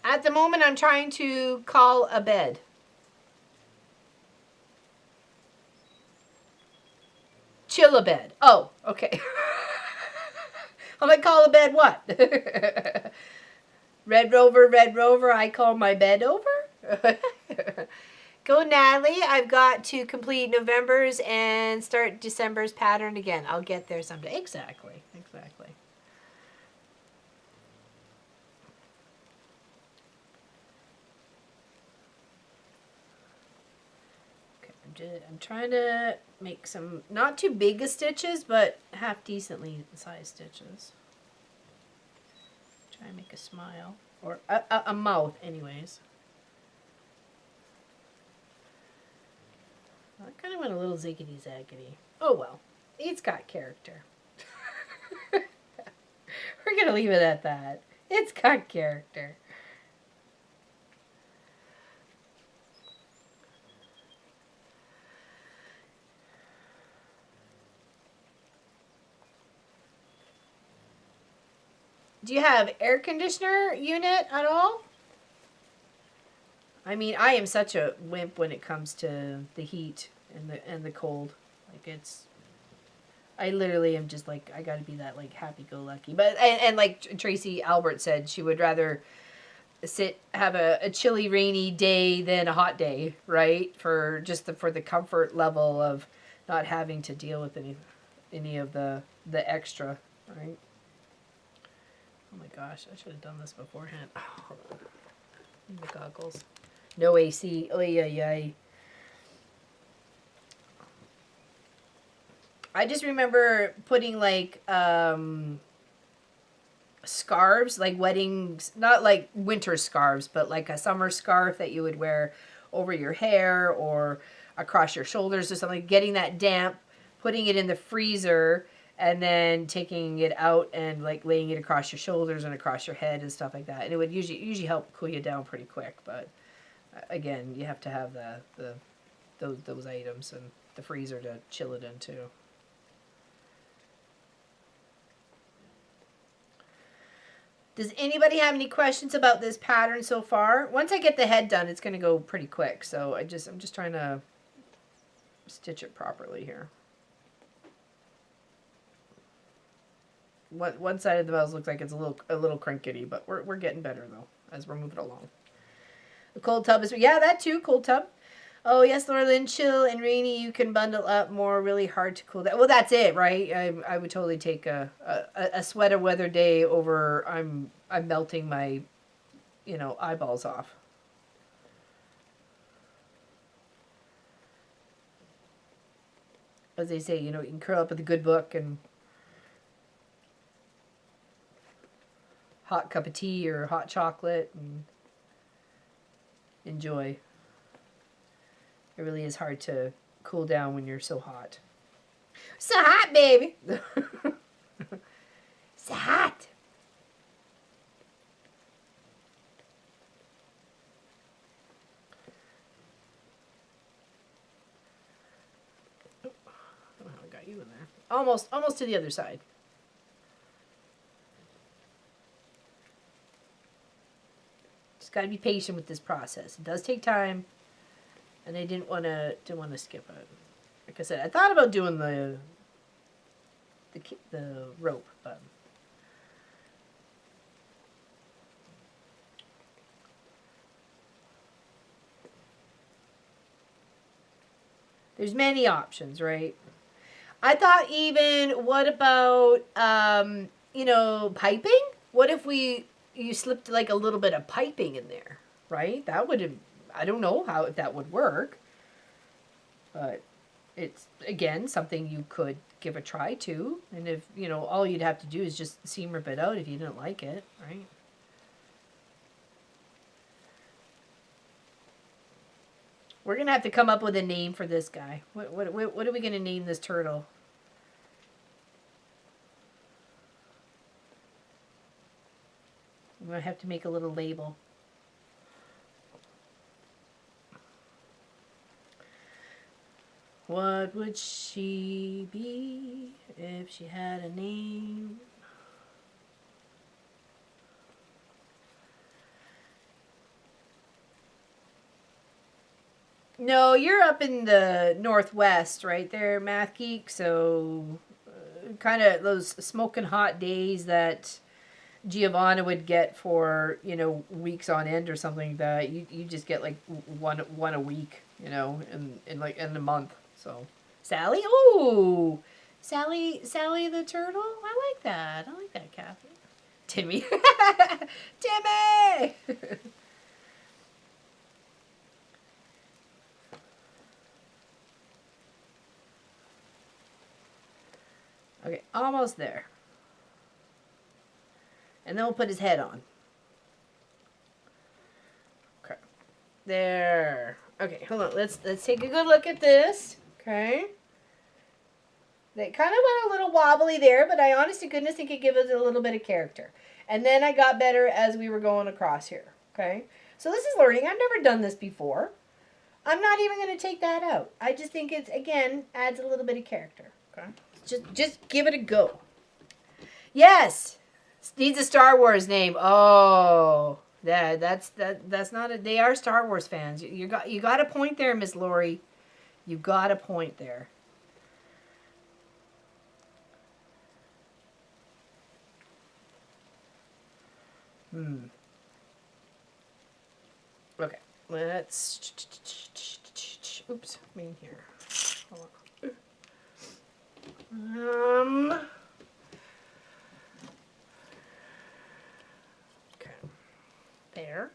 At the moment, I'm trying to call a bed. Chill a bed. Oh, okay. I'm like, call a bed what? Red Rover, I call my bed over? Go, Natalie. I've got to complete November's and start December's pattern again. I'll get there someday. Exactly. Exactly. I'm trying to make some, not too big of stitches, but half decently sized stitches. Try and make a smile, or a mouth anyways. I kind of went a little ziggity zaggity. Oh well, it's got character. We're going to leave it at that. It's got character. Do you have air conditioner unit at all? I mean, I am such a wimp when it comes to the heat and the cold. Like it's, I literally am just like, I gotta be that like happy-go-lucky. But and like Tracy Albert said, she would rather have a chilly, rainy day than a hot day, right? For just for the comfort level of not having to deal with any of the extra, right? Oh my gosh, I should have done this beforehand. Oh, hold on. Need the goggles. No AC. Oy, oy, oy. I just remember putting like scarves, like weddings, not like winter scarves, but like a summer scarf that you would wear over your hair or across your shoulders or something, getting that damp, putting it in the freezer, and then taking it out and like laying it across your shoulders and across your head and stuff like that. And it would usually help cool you down pretty quick, but again, you have to have those items and the freezer to chill it in too. Does anybody have any questions about this pattern so far? Once I get the head done, it's going to go pretty quick. So I'm just trying to stitch it properly here. One side of the blouse looks like it's a little crinkety, but we're getting better though as we're moving along. The cold tub is, yeah, that too, cold tub. Oh yes, Laura-Lynn, chill and rainy. You can bundle up more. Really hard to cool down. Well, that's it, right? I would totally take a sweater weather day over I'm melting my, eyeballs off. As they say, you can curl up with a good book and hot cup of tea or hot chocolate and enjoy. It really is hard to cool down when you're so hot. So hot, baby. So hot. Oh, I don't know how I got you in there. Almost to the other side. Just got to be patient with this process. It does take time. And I didn't want to skip it. Like I said, I thought about doing the rope, but there's many options, right? I thought even, what about piping? What if you slipped like a little bit of piping in there, right? That would have, I don't know if that would work, but it's, again, something you could give a try to. And if, all you'd have to do is just seam rip it out if you didn't like it, right? We're going to have to come up with a name for this guy. What are we going to name this turtle? I'm going to have to make a little label. What would she be if she had a name? No, you're up in the Northwest, right there, Math Geek. So kind of those smoking hot days that Giovanna would get for, weeks on end or something, that you just get like one a week, in a month. So Sally, oh, Sally the turtle. I like that, Kathy. Timmy. Timmy. Okay, almost there. And then we'll put his head on. Okay. There. Okay, hold on. Let's take a good look at this. Okay. They kind of went a little wobbly there, but I honest to goodness think it gives us a little bit of character. And then I got better as we were going across here. Okay. So this is learning. I've never done this before. I'm not even going to take that out. I just think it's, again, adds a little bit of character. Okay. Just give it a go. Yes. Needs a Star Wars name. Oh, that's not a. They are Star Wars fans. You got a point there, Miss Lori. You got a point there. Okay, let's. Oops, me here. Hold on. Okay. There.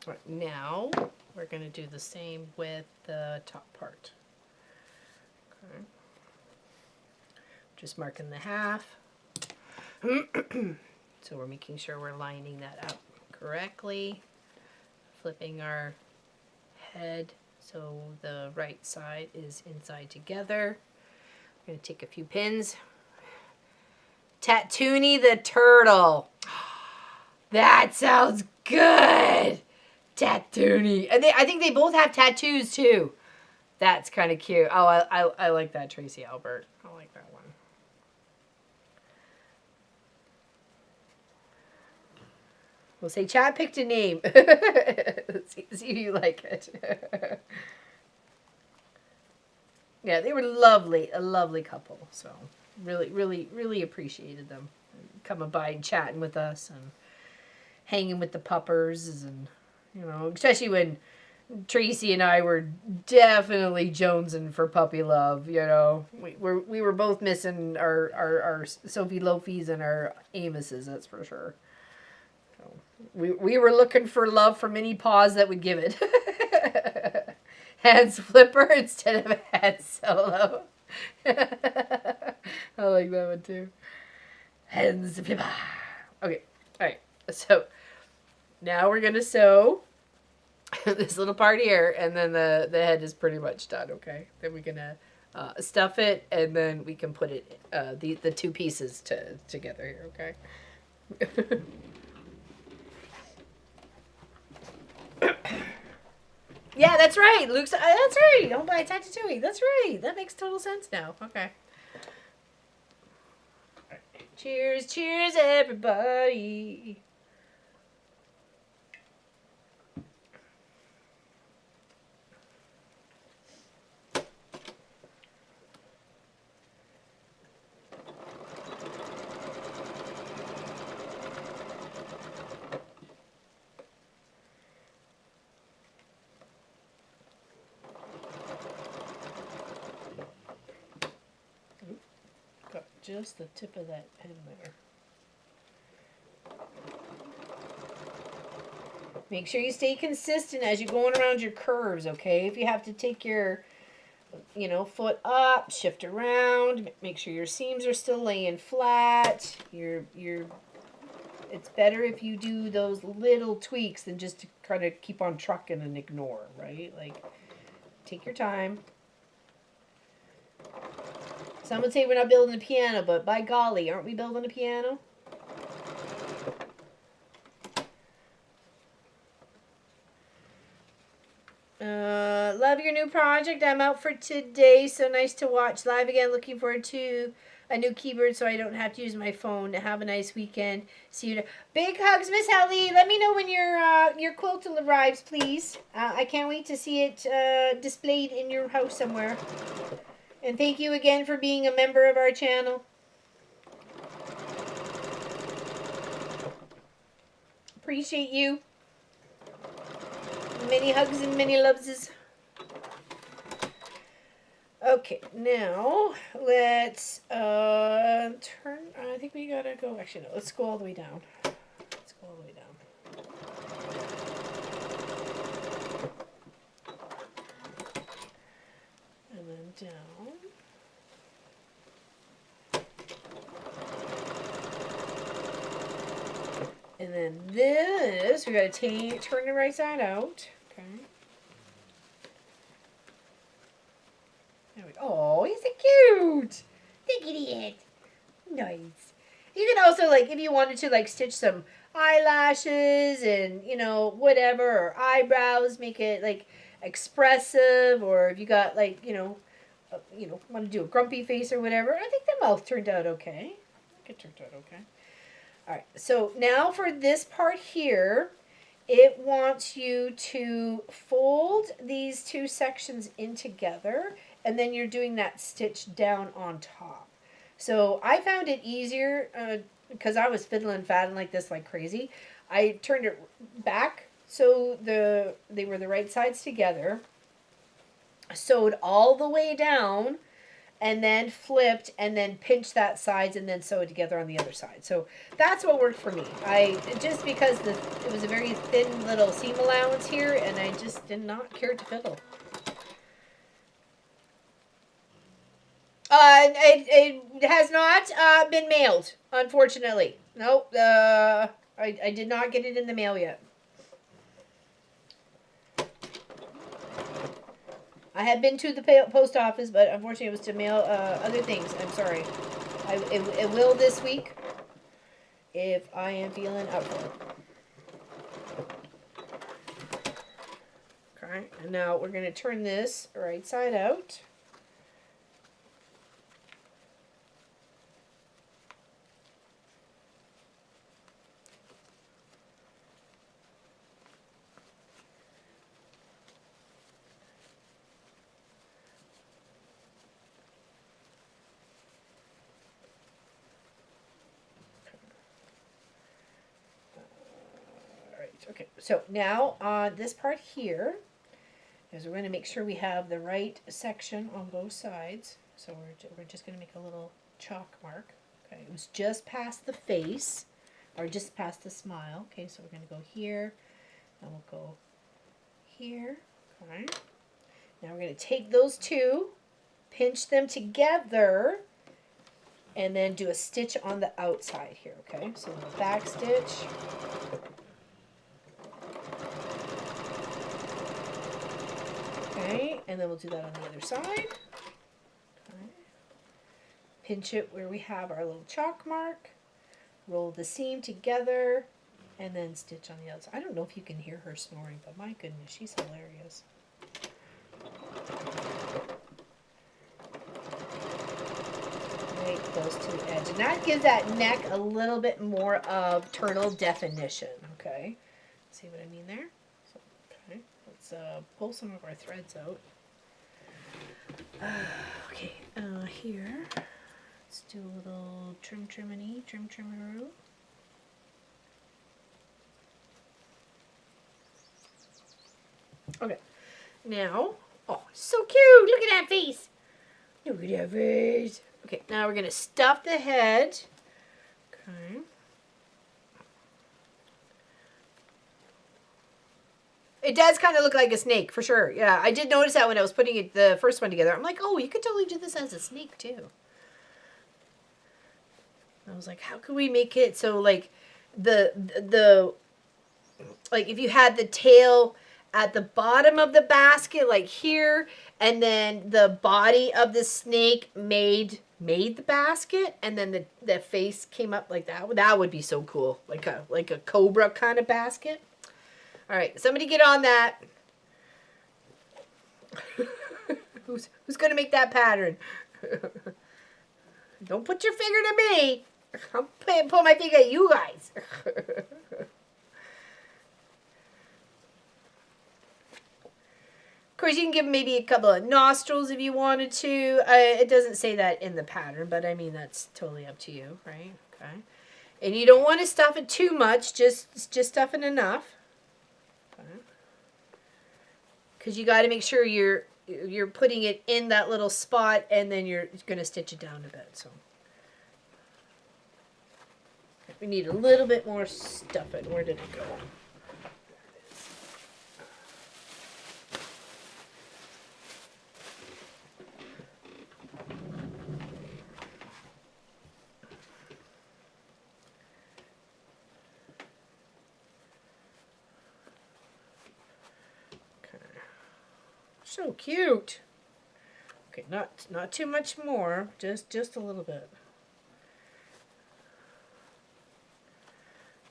Right, now we're going to do the same with the top part. Okay. Just marking the half. So we're making sure we're lining that up correctly. Flipping our head so the right side is inside together. I'm going to take a few pins. Tattoony the turtle. That sounds good. Tattoony. And I think they both have tattoos too. That's kind of cute. Oh, I like that, Tracy Albert. I like that one. We'll say Chad picked a name. see if you like it. Yeah, they were lovely. A lovely couple. So really appreciated them coming by and chatting with us and hanging with the puppers, and especially when Tracy and I were definitely jonesing for puppy love. We were both missing our Sophie Lofies and our Amoses, that's for sure. So we were looking for love from any paws that would give it. Hands flipper instead of hand solo. I like that one too. Hands flipper. Okay, all right. So now we're gonna sew this little part here, and then the head is pretty much done. Okay, then we're gonna stuff it, and then we can put it the two pieces together here. Okay. Yeah, that's right. Luke's. That's right. Don't buy a Tatatouille. That's right. That makes total sense now. Okay. Cheers, cheers, everybody. Just the tip of that pen there. Make sure you stay consistent as you're going around your curves, okay? If you have to take your, foot up, shift around, make sure your seams are still laying flat. It's better if you do those little tweaks than just to kind of keep on trucking and ignore, right? Like, take your time. Some would say we're not building a piano, but by golly, aren't we building a piano? Love your new project. I'm out for today. So nice to watch live again. Looking forward to a new keyboard so I don't have to use my phone. Have a nice weekend. See you. Big hugs, Miss Helly. Let me know when your quilt arrives, please. I can't wait to see it displayed in your house somewhere. And thank you again for being a member of our channel. Appreciate you. Many hugs and many loveses. Okay, now let's turn. I think we gotta go. Actually, no. Let's go all the way down. Let's go all the way down. And then down. And then this, we gotta turn the right side out. Okay. There we go. Oh, he's so cute. Look at it. Nice. You can also, like, if you wanted to, like, stitch some eyelashes and, whatever, or eyebrows, make it, like, expressive, or if you got, like, want to do a grumpy face or whatever. I think the mouth turned out okay. I think it turned out okay. All right, so now for this part here, it wants you to fold these two sections in together, and then you're doing that stitch down on top. So I found it easier because I was fiddling faddling like this like crazy. I turned it back so they were the right sides together, sewed all the way down, and then flipped and then pinched that sides and then sew it together on the other side. So that's what worked for me. I just because it was a very thin little seam allowance here, and I just did not care to fiddle. It has not been mailed, unfortunately. Nope. I did not get it in the mail yet. I had been to the post office, but unfortunately it was to mail other things. I'm sorry. It will this week if I am feeling up for it. Okay, and now we're going to turn this right side out. Okay, so now on this part here is we're going to make sure we have the right section on both sides. So we're just going to make a little chalk mark. Okay, it was just past the face, or just past the smile. Okay, so we're going to go here, and we'll go here. Okay, now we're going to take those two, pinch them together, and then do a stitch on the outside here. Okay, so the back stitch. Okay, and then we'll do that on the other side. Okay. Pinch it where we have our little chalk mark. Roll the seam together, and then stitch on the outside. I don't know if you can hear her snoring, but my goodness, she's hilarious. Right, those two edges. And that gives that neck a little bit more of turtle definition. Okay, see what I mean there? Let's pull some of our threads out. Okay, here, let's do a little trimmeroo. Okay, now, oh, so cute! Look at that face! Look at that face! Okay, now we're going to stuff the head. Okay. It does kind of look like a snake, for sure. Yeah, I did notice that when I was putting it, the first one together. I'm like, oh, you could totally do this as a snake, too. I was like, how can we make it so, like, like, if you had the tail at the bottom of the basket, like here, and then the body of the snake made the basket, and then the face came up like that. That would be so cool. Like a cobra kind of basket. All right, somebody get on that. Who's going to make that pattern? Don't put your finger to me. I'll pull my finger at you guys. Of course, you can give maybe a couple of nostrils if you wanted to. It doesn't say that in the pattern, but I mean, that's totally up to you, right? Okay. And you don't want to stuff it too much, just stuff it enough. Because you got to make sure you're putting it in that little spot, and then you're going to stitch it down a bit. So we need a little bit more stuffing. Where did it go? So cute. Okay, not too much more, just a little bit.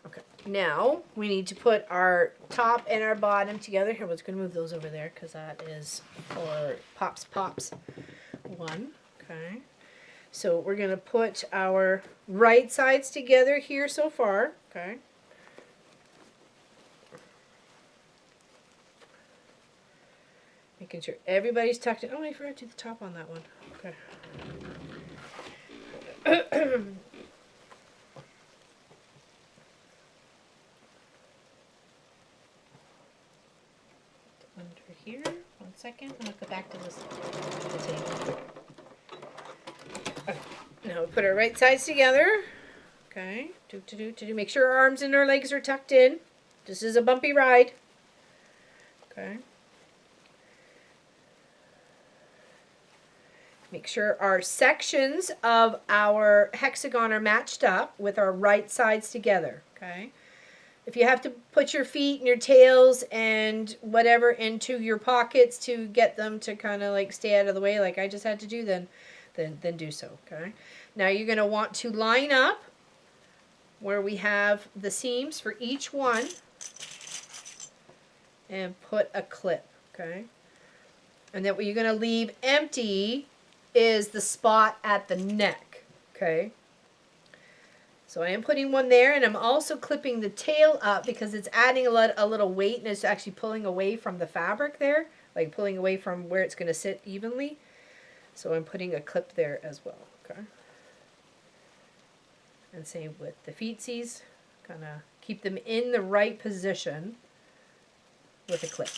Okay, now we need to put our top and our bottom together. Here, we're going to move those over there because that is for Pops one. Okay, so we're going to put our right sides together here so far. Okay. Making sure everybody's tucked in. Oh, I forgot to do the top on that one. Okay. Under here. 1 second. I'm going to go back to the table. Now we put our right sides together. Okay. Make sure our arms and our legs are tucked in. This is a bumpy ride. Okay. Make sure our sections of our hexagon are matched up with our right sides together. Okay. If you have to put your feet and your tails and whatever into your pockets to get them to kind of like stay out of the way, like I just had to do, then do so. Okay. Now you're going to want to line up where we have the seams for each one and put a clip. Okay. And then what you're going to leave empty is the spot at the neck. Okay. So I am putting one there, and I'm also clipping the tail up because it's adding a little weight, and it's actually pulling away from the fabric there, like pulling away from where it's going to sit evenly. So I'm putting a clip there as well. Okay. And same with the feetsies. Kind of keep them in the right position with a clip.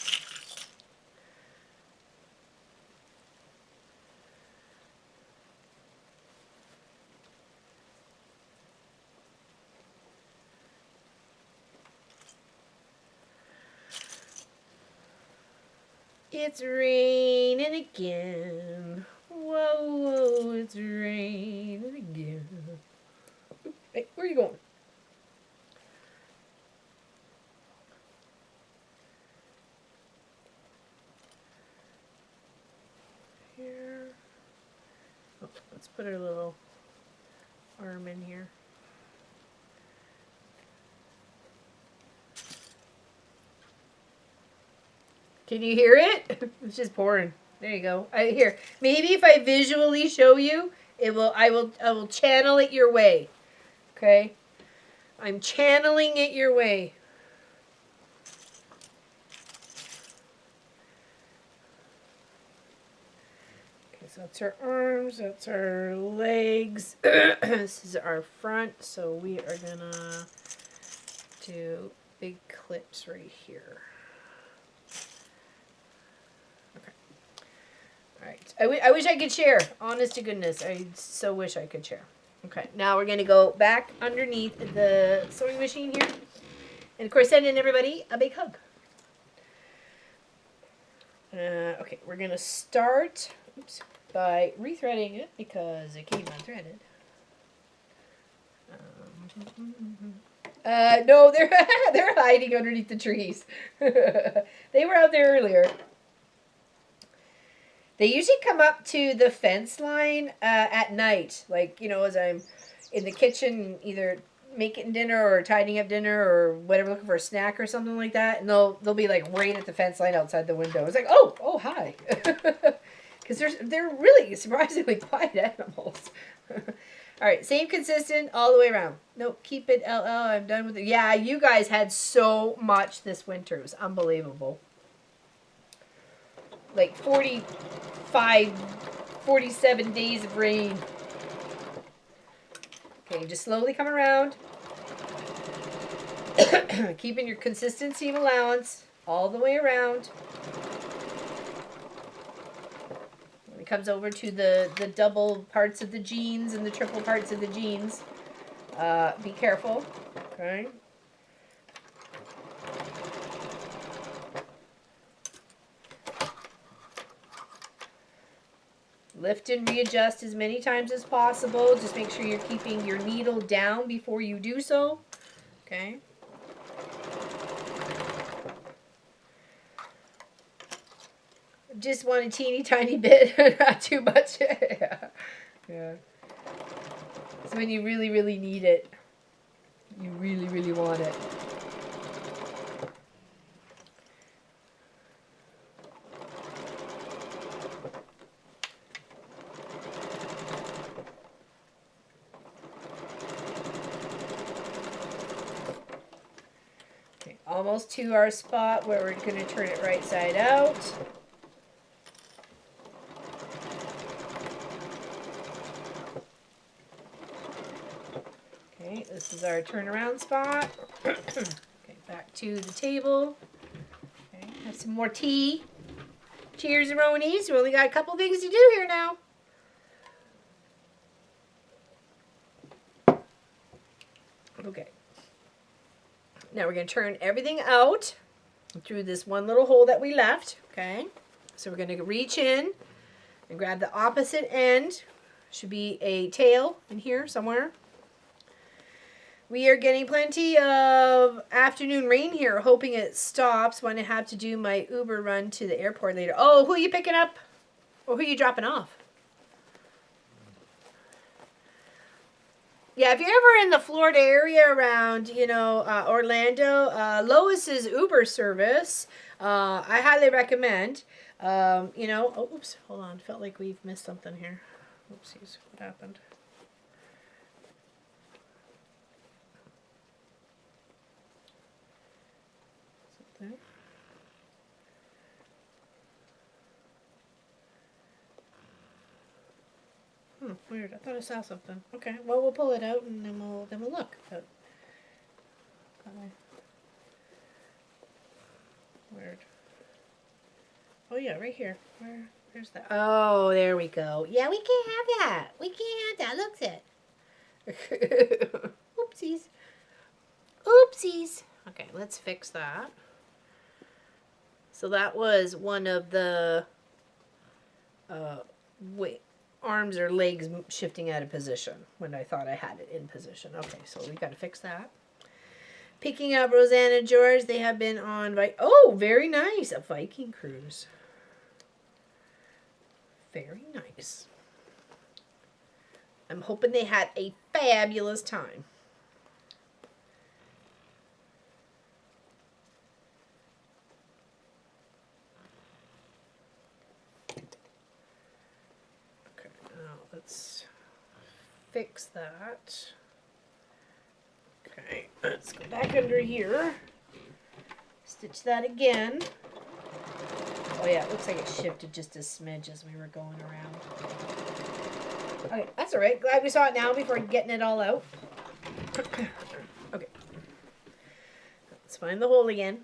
It's raining again. Whoa, it's raining again. Hey, where are you going? Here. Oh, let's put our little arm in here. Can you hear it? It's just pouring. There you go. Here. Maybe if I visually show you, I will channel it your way. Okay? I'm channeling it your way. Okay, so that's our arms, that's our legs. This is our front, so we are gonna do big clips right here. Alright, I wish I could share. Honest to goodness, I so wish I could share. Okay, now we're going to go back underneath the sewing machine here. And of course, sending everybody a big hug. Okay, we're going to start by rethreading it because it came unthreaded. No, they're hiding underneath the trees. They were out there earlier. They usually come up to the fence line at night, like, you know, as I'm in the kitchen, either making dinner or tidying up dinner or whatever, looking for a snack or something like that, and they'll be like right at the fence line outside the window. It's like, oh, hi, because they're really surprisingly quiet animals. All right, same consistent all the way around. Nope, keep it LL. I'm done with it. Yeah, you guys had so much this winter. It was unbelievable. Like 47 days of rain. Okay, just slowly come around. Keeping your consistent seam allowance all the way around. When it comes over to the double parts of the jeans and the triple parts of the jeans, be careful. Okay. Lift and readjust as many times as possible. Just make sure you're keeping your needle down before you do so. Okay. Just want a teeny tiny bit, not too much. Yeah. It's when you really, really need it. You really, really want it. Almost to our spot where we're going to turn it right side out. Okay, this is our turnaround spot. Okay, back to the table. Okay, have some more tea. Cheers, Ronies. We only got a couple things to do here now. Okay. Now we're going to turn everything out through this one little hole that we left. Okay. So we're going to reach in and grab the opposite end. Should be a tail in here somewhere. We are getting plenty of afternoon rain here, hoping it stops when I have to do my Uber run to the airport later. Oh, who are you picking up? Or who are you dropping off? Yeah, if you're ever in the Florida area around, Orlando, Lois's Uber service, I highly recommend. Oh, oops, hold on. Felt like we've missed something here. Oopsies, what happened? Something. Weird. I thought I saw something. Okay, well we'll pull it out and then we'll look. But, weird. Oh yeah, right here. Where's that? Oh, there we go. Yeah, we can't have that. We can't have that. Look at it. Oopsies. Oopsies. Okay, let's fix that. So that was one of the arms or legs shifting out of position when I thought I had it in position. Okay, so we got to fix that. Picking up Rosanna George. They have been on, oh, very nice, a Viking cruise. Very nice. I'm hoping they had a fabulous time. Okay, now let's fix that. Okay, let's go back under here. Stitch that again. Oh yeah, it looks like it shifted just a smidge as we were going around. Okay, that's all right. Glad we saw it now before getting it all out. Okay. Let's find the hole again.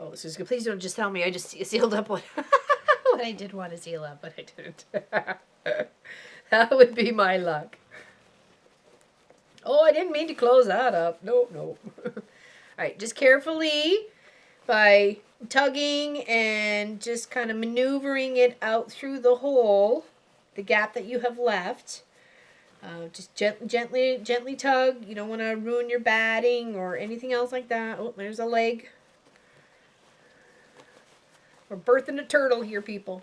Oh, this is good. Please don't just tell me I just sealed up what, what I did want to seal up, but I didn't. That would be my luck. Oh, I didn't mean to close that up. No. All right, just carefully by tugging and just kind of maneuvering it out through the hole, the gap that you have left. Just gently tug. You don't want to ruin your batting or anything else like that. Oh, there's a leg. We're birthing a turtle here, people.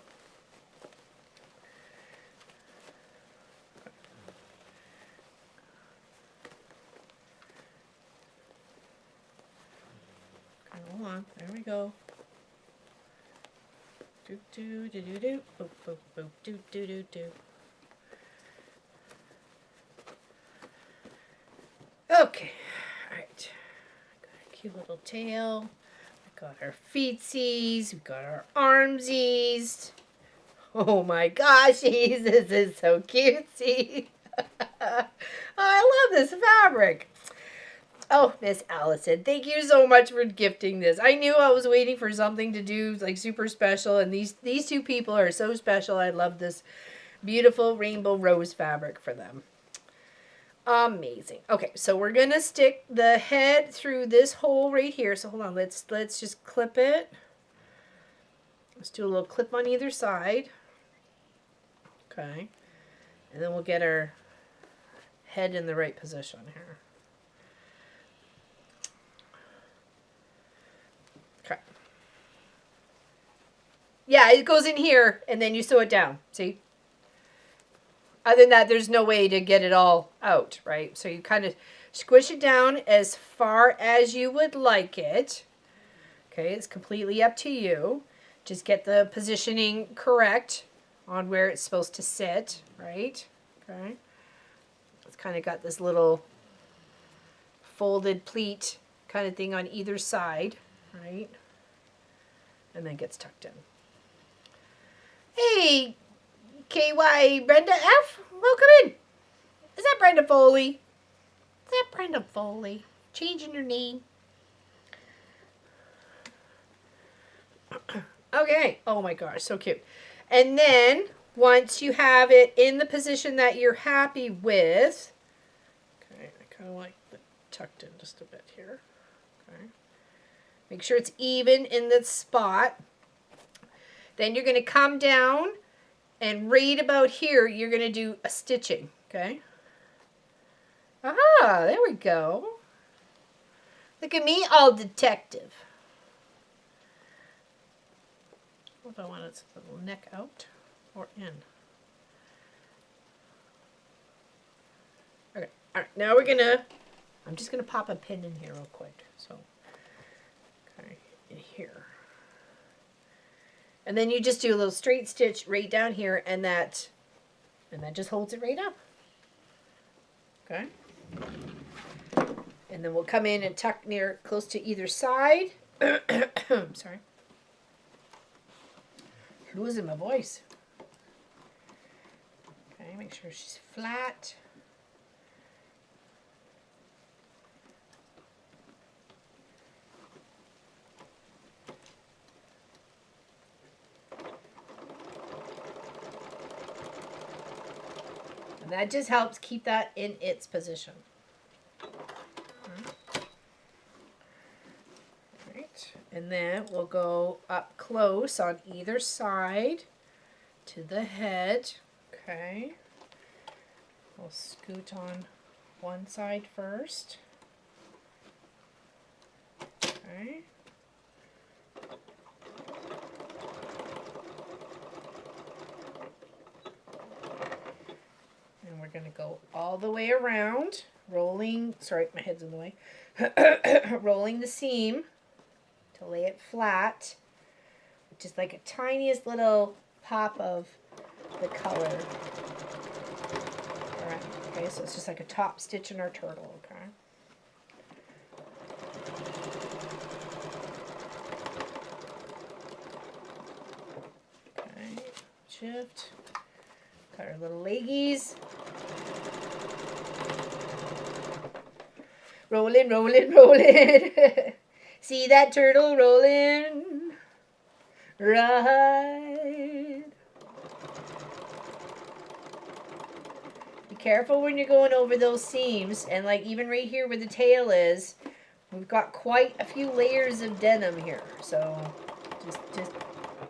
Hold on, there we go. Do do do do do, boop boop boop, do do do do. Okay, all right. Got a cute little tail. We got our feetsies. We got our armsies. Oh my gosh, this is so cutesy. I love this fabric. Oh, Miss Allison, thank you so much for gifting this. I knew I was waiting for something to do like super special, and these two people are so special. I love this beautiful rainbow rose fabric for them. Amazing. Okay, so we're gonna stick the head through this hole right here. So hold on, let's just clip it. Let's do a little clip on either side. Okay, and then we'll get our head in the right position here. Yeah, it goes in here, and then you sew it down, see? Other than that, there's no way to get it all out, right? So you kind of squish it down as far as you would like it. Okay, it's completely up to you. Just get the positioning correct on where it's supposed to sit, right? Okay. It's kind of got this little folded pleat kind of thing on either side, right? And then gets tucked in. Hey, KY Brenda F, welcome in. Is that Brenda Foley? Is that Brenda Foley? Changing her name. Okay. Oh my gosh, so cute. And then once you have it in the position that you're happy with, kind of like tucked in just a bit here. Okay. Make sure it's even in the spot. Then you're going to come down and right about here, you're going to do a stitching. Okay. Ah, there we go. Look at me, all detective. What do I want its little neck out or in? Okay, all right, now we're gonna, I'm just gonna pop a pin in here real quick. So, okay, in here. And then you just do a little straight stitch right down here and that just holds it right up. Okay. And then we'll come in and tuck near close to either side. Sorry. Losing my voice. Okay, make sure she's flat. And that just helps keep that in its position. And then we'll go up close on either side to the head. Okay. We'll scoot on one side first. Okay. And we're going to go all the way around, rolling, sorry, my head's in the way, rolling the seam. Lay it flat, just like a tiniest little pop of the color. All right. Okay, so it's just like a top stitch in our turtle. Okay. Okay. Shift. Got our little leggies. Rolling, rolling, rolling. See that turtle rolling, right. Be careful when you're going over those seams, and like even right here where the tail is, we've got quite a few layers of denim here. So just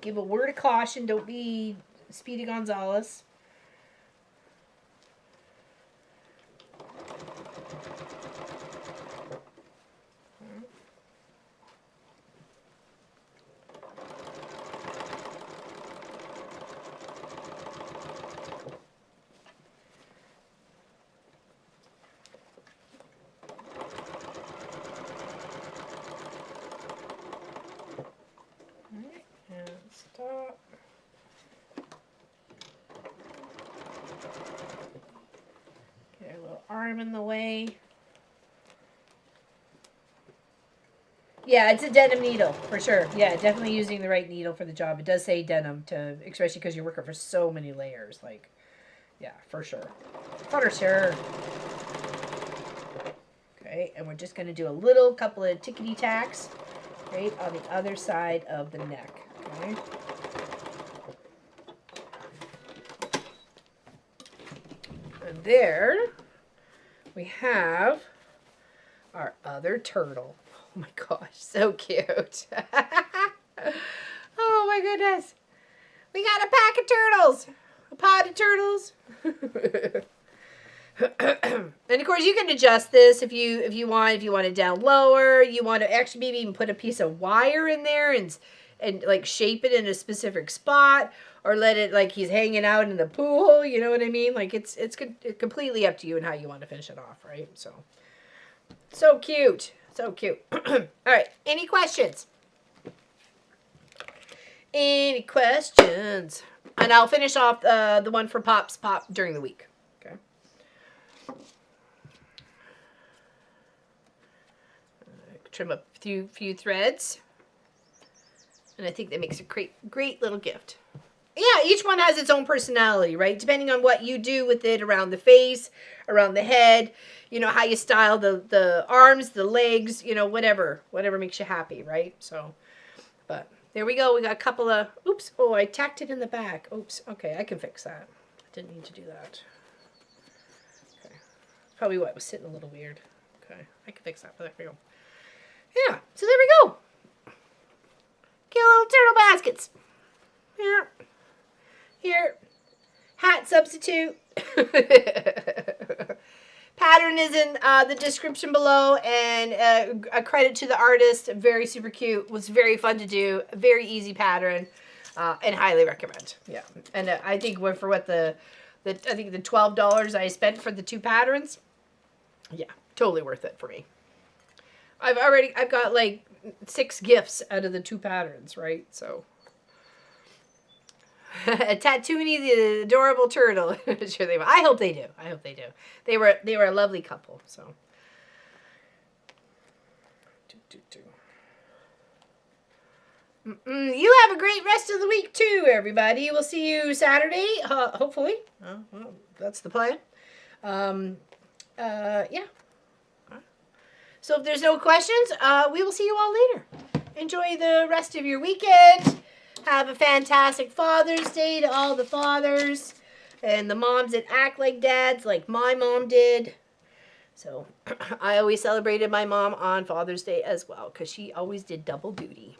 give a word of caution. Don't be Speedy Gonzales. Stop. Get our little arm in the way. Yeah, it's a denim needle for sure. Yeah, definitely using the right needle for the job. It does say denim to, especially because you're working for so many layers. Like, yeah, for sure. For sure. Okay, and we're just going to do a couple of tickety tacks right on the other side of the neck. Okay. And there we have our other turtle. Oh my gosh, so cute. Oh my goodness. We got a pack of turtles. A pod of turtles. And of course you can adjust this if you want it down lower. You want to actually maybe even put a piece of wire in there and like shape it in a specific spot, or let it like he's hanging out in the pool, you know what I mean? Like it's completely up to you and how you want to finish it off, right? So cute. So cute. All right, any questions? Any questions? And I'll finish off the one for Pop during the week. Okay. Trim up a few threads. And I think that makes a great little gift. Yeah, each one has its own personality, right? Depending on what you do with it around the face, around the head, you know, how you style the arms, the legs, you know, whatever makes you happy, right? So, but there we go. We got a couple of, oops, oh, I tacked it in the back. Oops, okay, I can fix that. I didn't need to do that. Okay, probably what was sitting a little weird. Okay, I can fix that. But there we go. Yeah, so there we go. Cute little turtle baskets. Here. Here. Hat substitute. Pattern is in the description below, and a credit to the artist. Very super cute. Was very fun to do. Very easy pattern, and highly recommend. Yeah, and I think for what I think the $12 I spent for the 2 patterns. Yeah, totally worth it for me. I've got like 6 gifts out of the 2 patterns, right? So. Tatooine the adorable turtle. Sure they will. I hope they do. I hope they do. They were a lovely couple. So. You have a great rest of the week too, everybody. We'll see you Saturday, hopefully. Well, that's the plan. Yeah. So if there's no questions, we will see you all later. Enjoy the rest of your weekend. Have a fantastic Father's Day to all the fathers and the moms that act like dads, like my mom did. So I always celebrated my mom on Father's Day as well, because she always did double duty.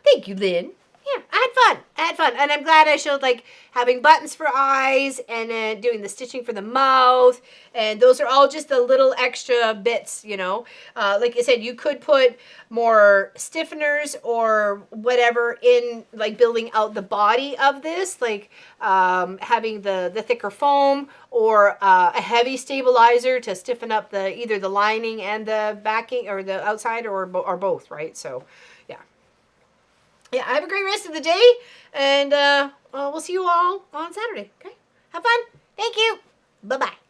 Thank you, Lynn. Yeah, I had fun. And I'm glad I showed like having buttons for eyes and then doing the stitching for the mouth. And those are all just the little extra bits, you know. Like I said, you could put more stiffeners or whatever in like building out the body of this, like having the thicker foam or a heavy stabilizer to stiffen up either the lining and the backing or the outside or both, right? So yeah, have a great rest of the day, and we'll see you all on Saturday, okay? Have fun. Thank you. Bye-bye.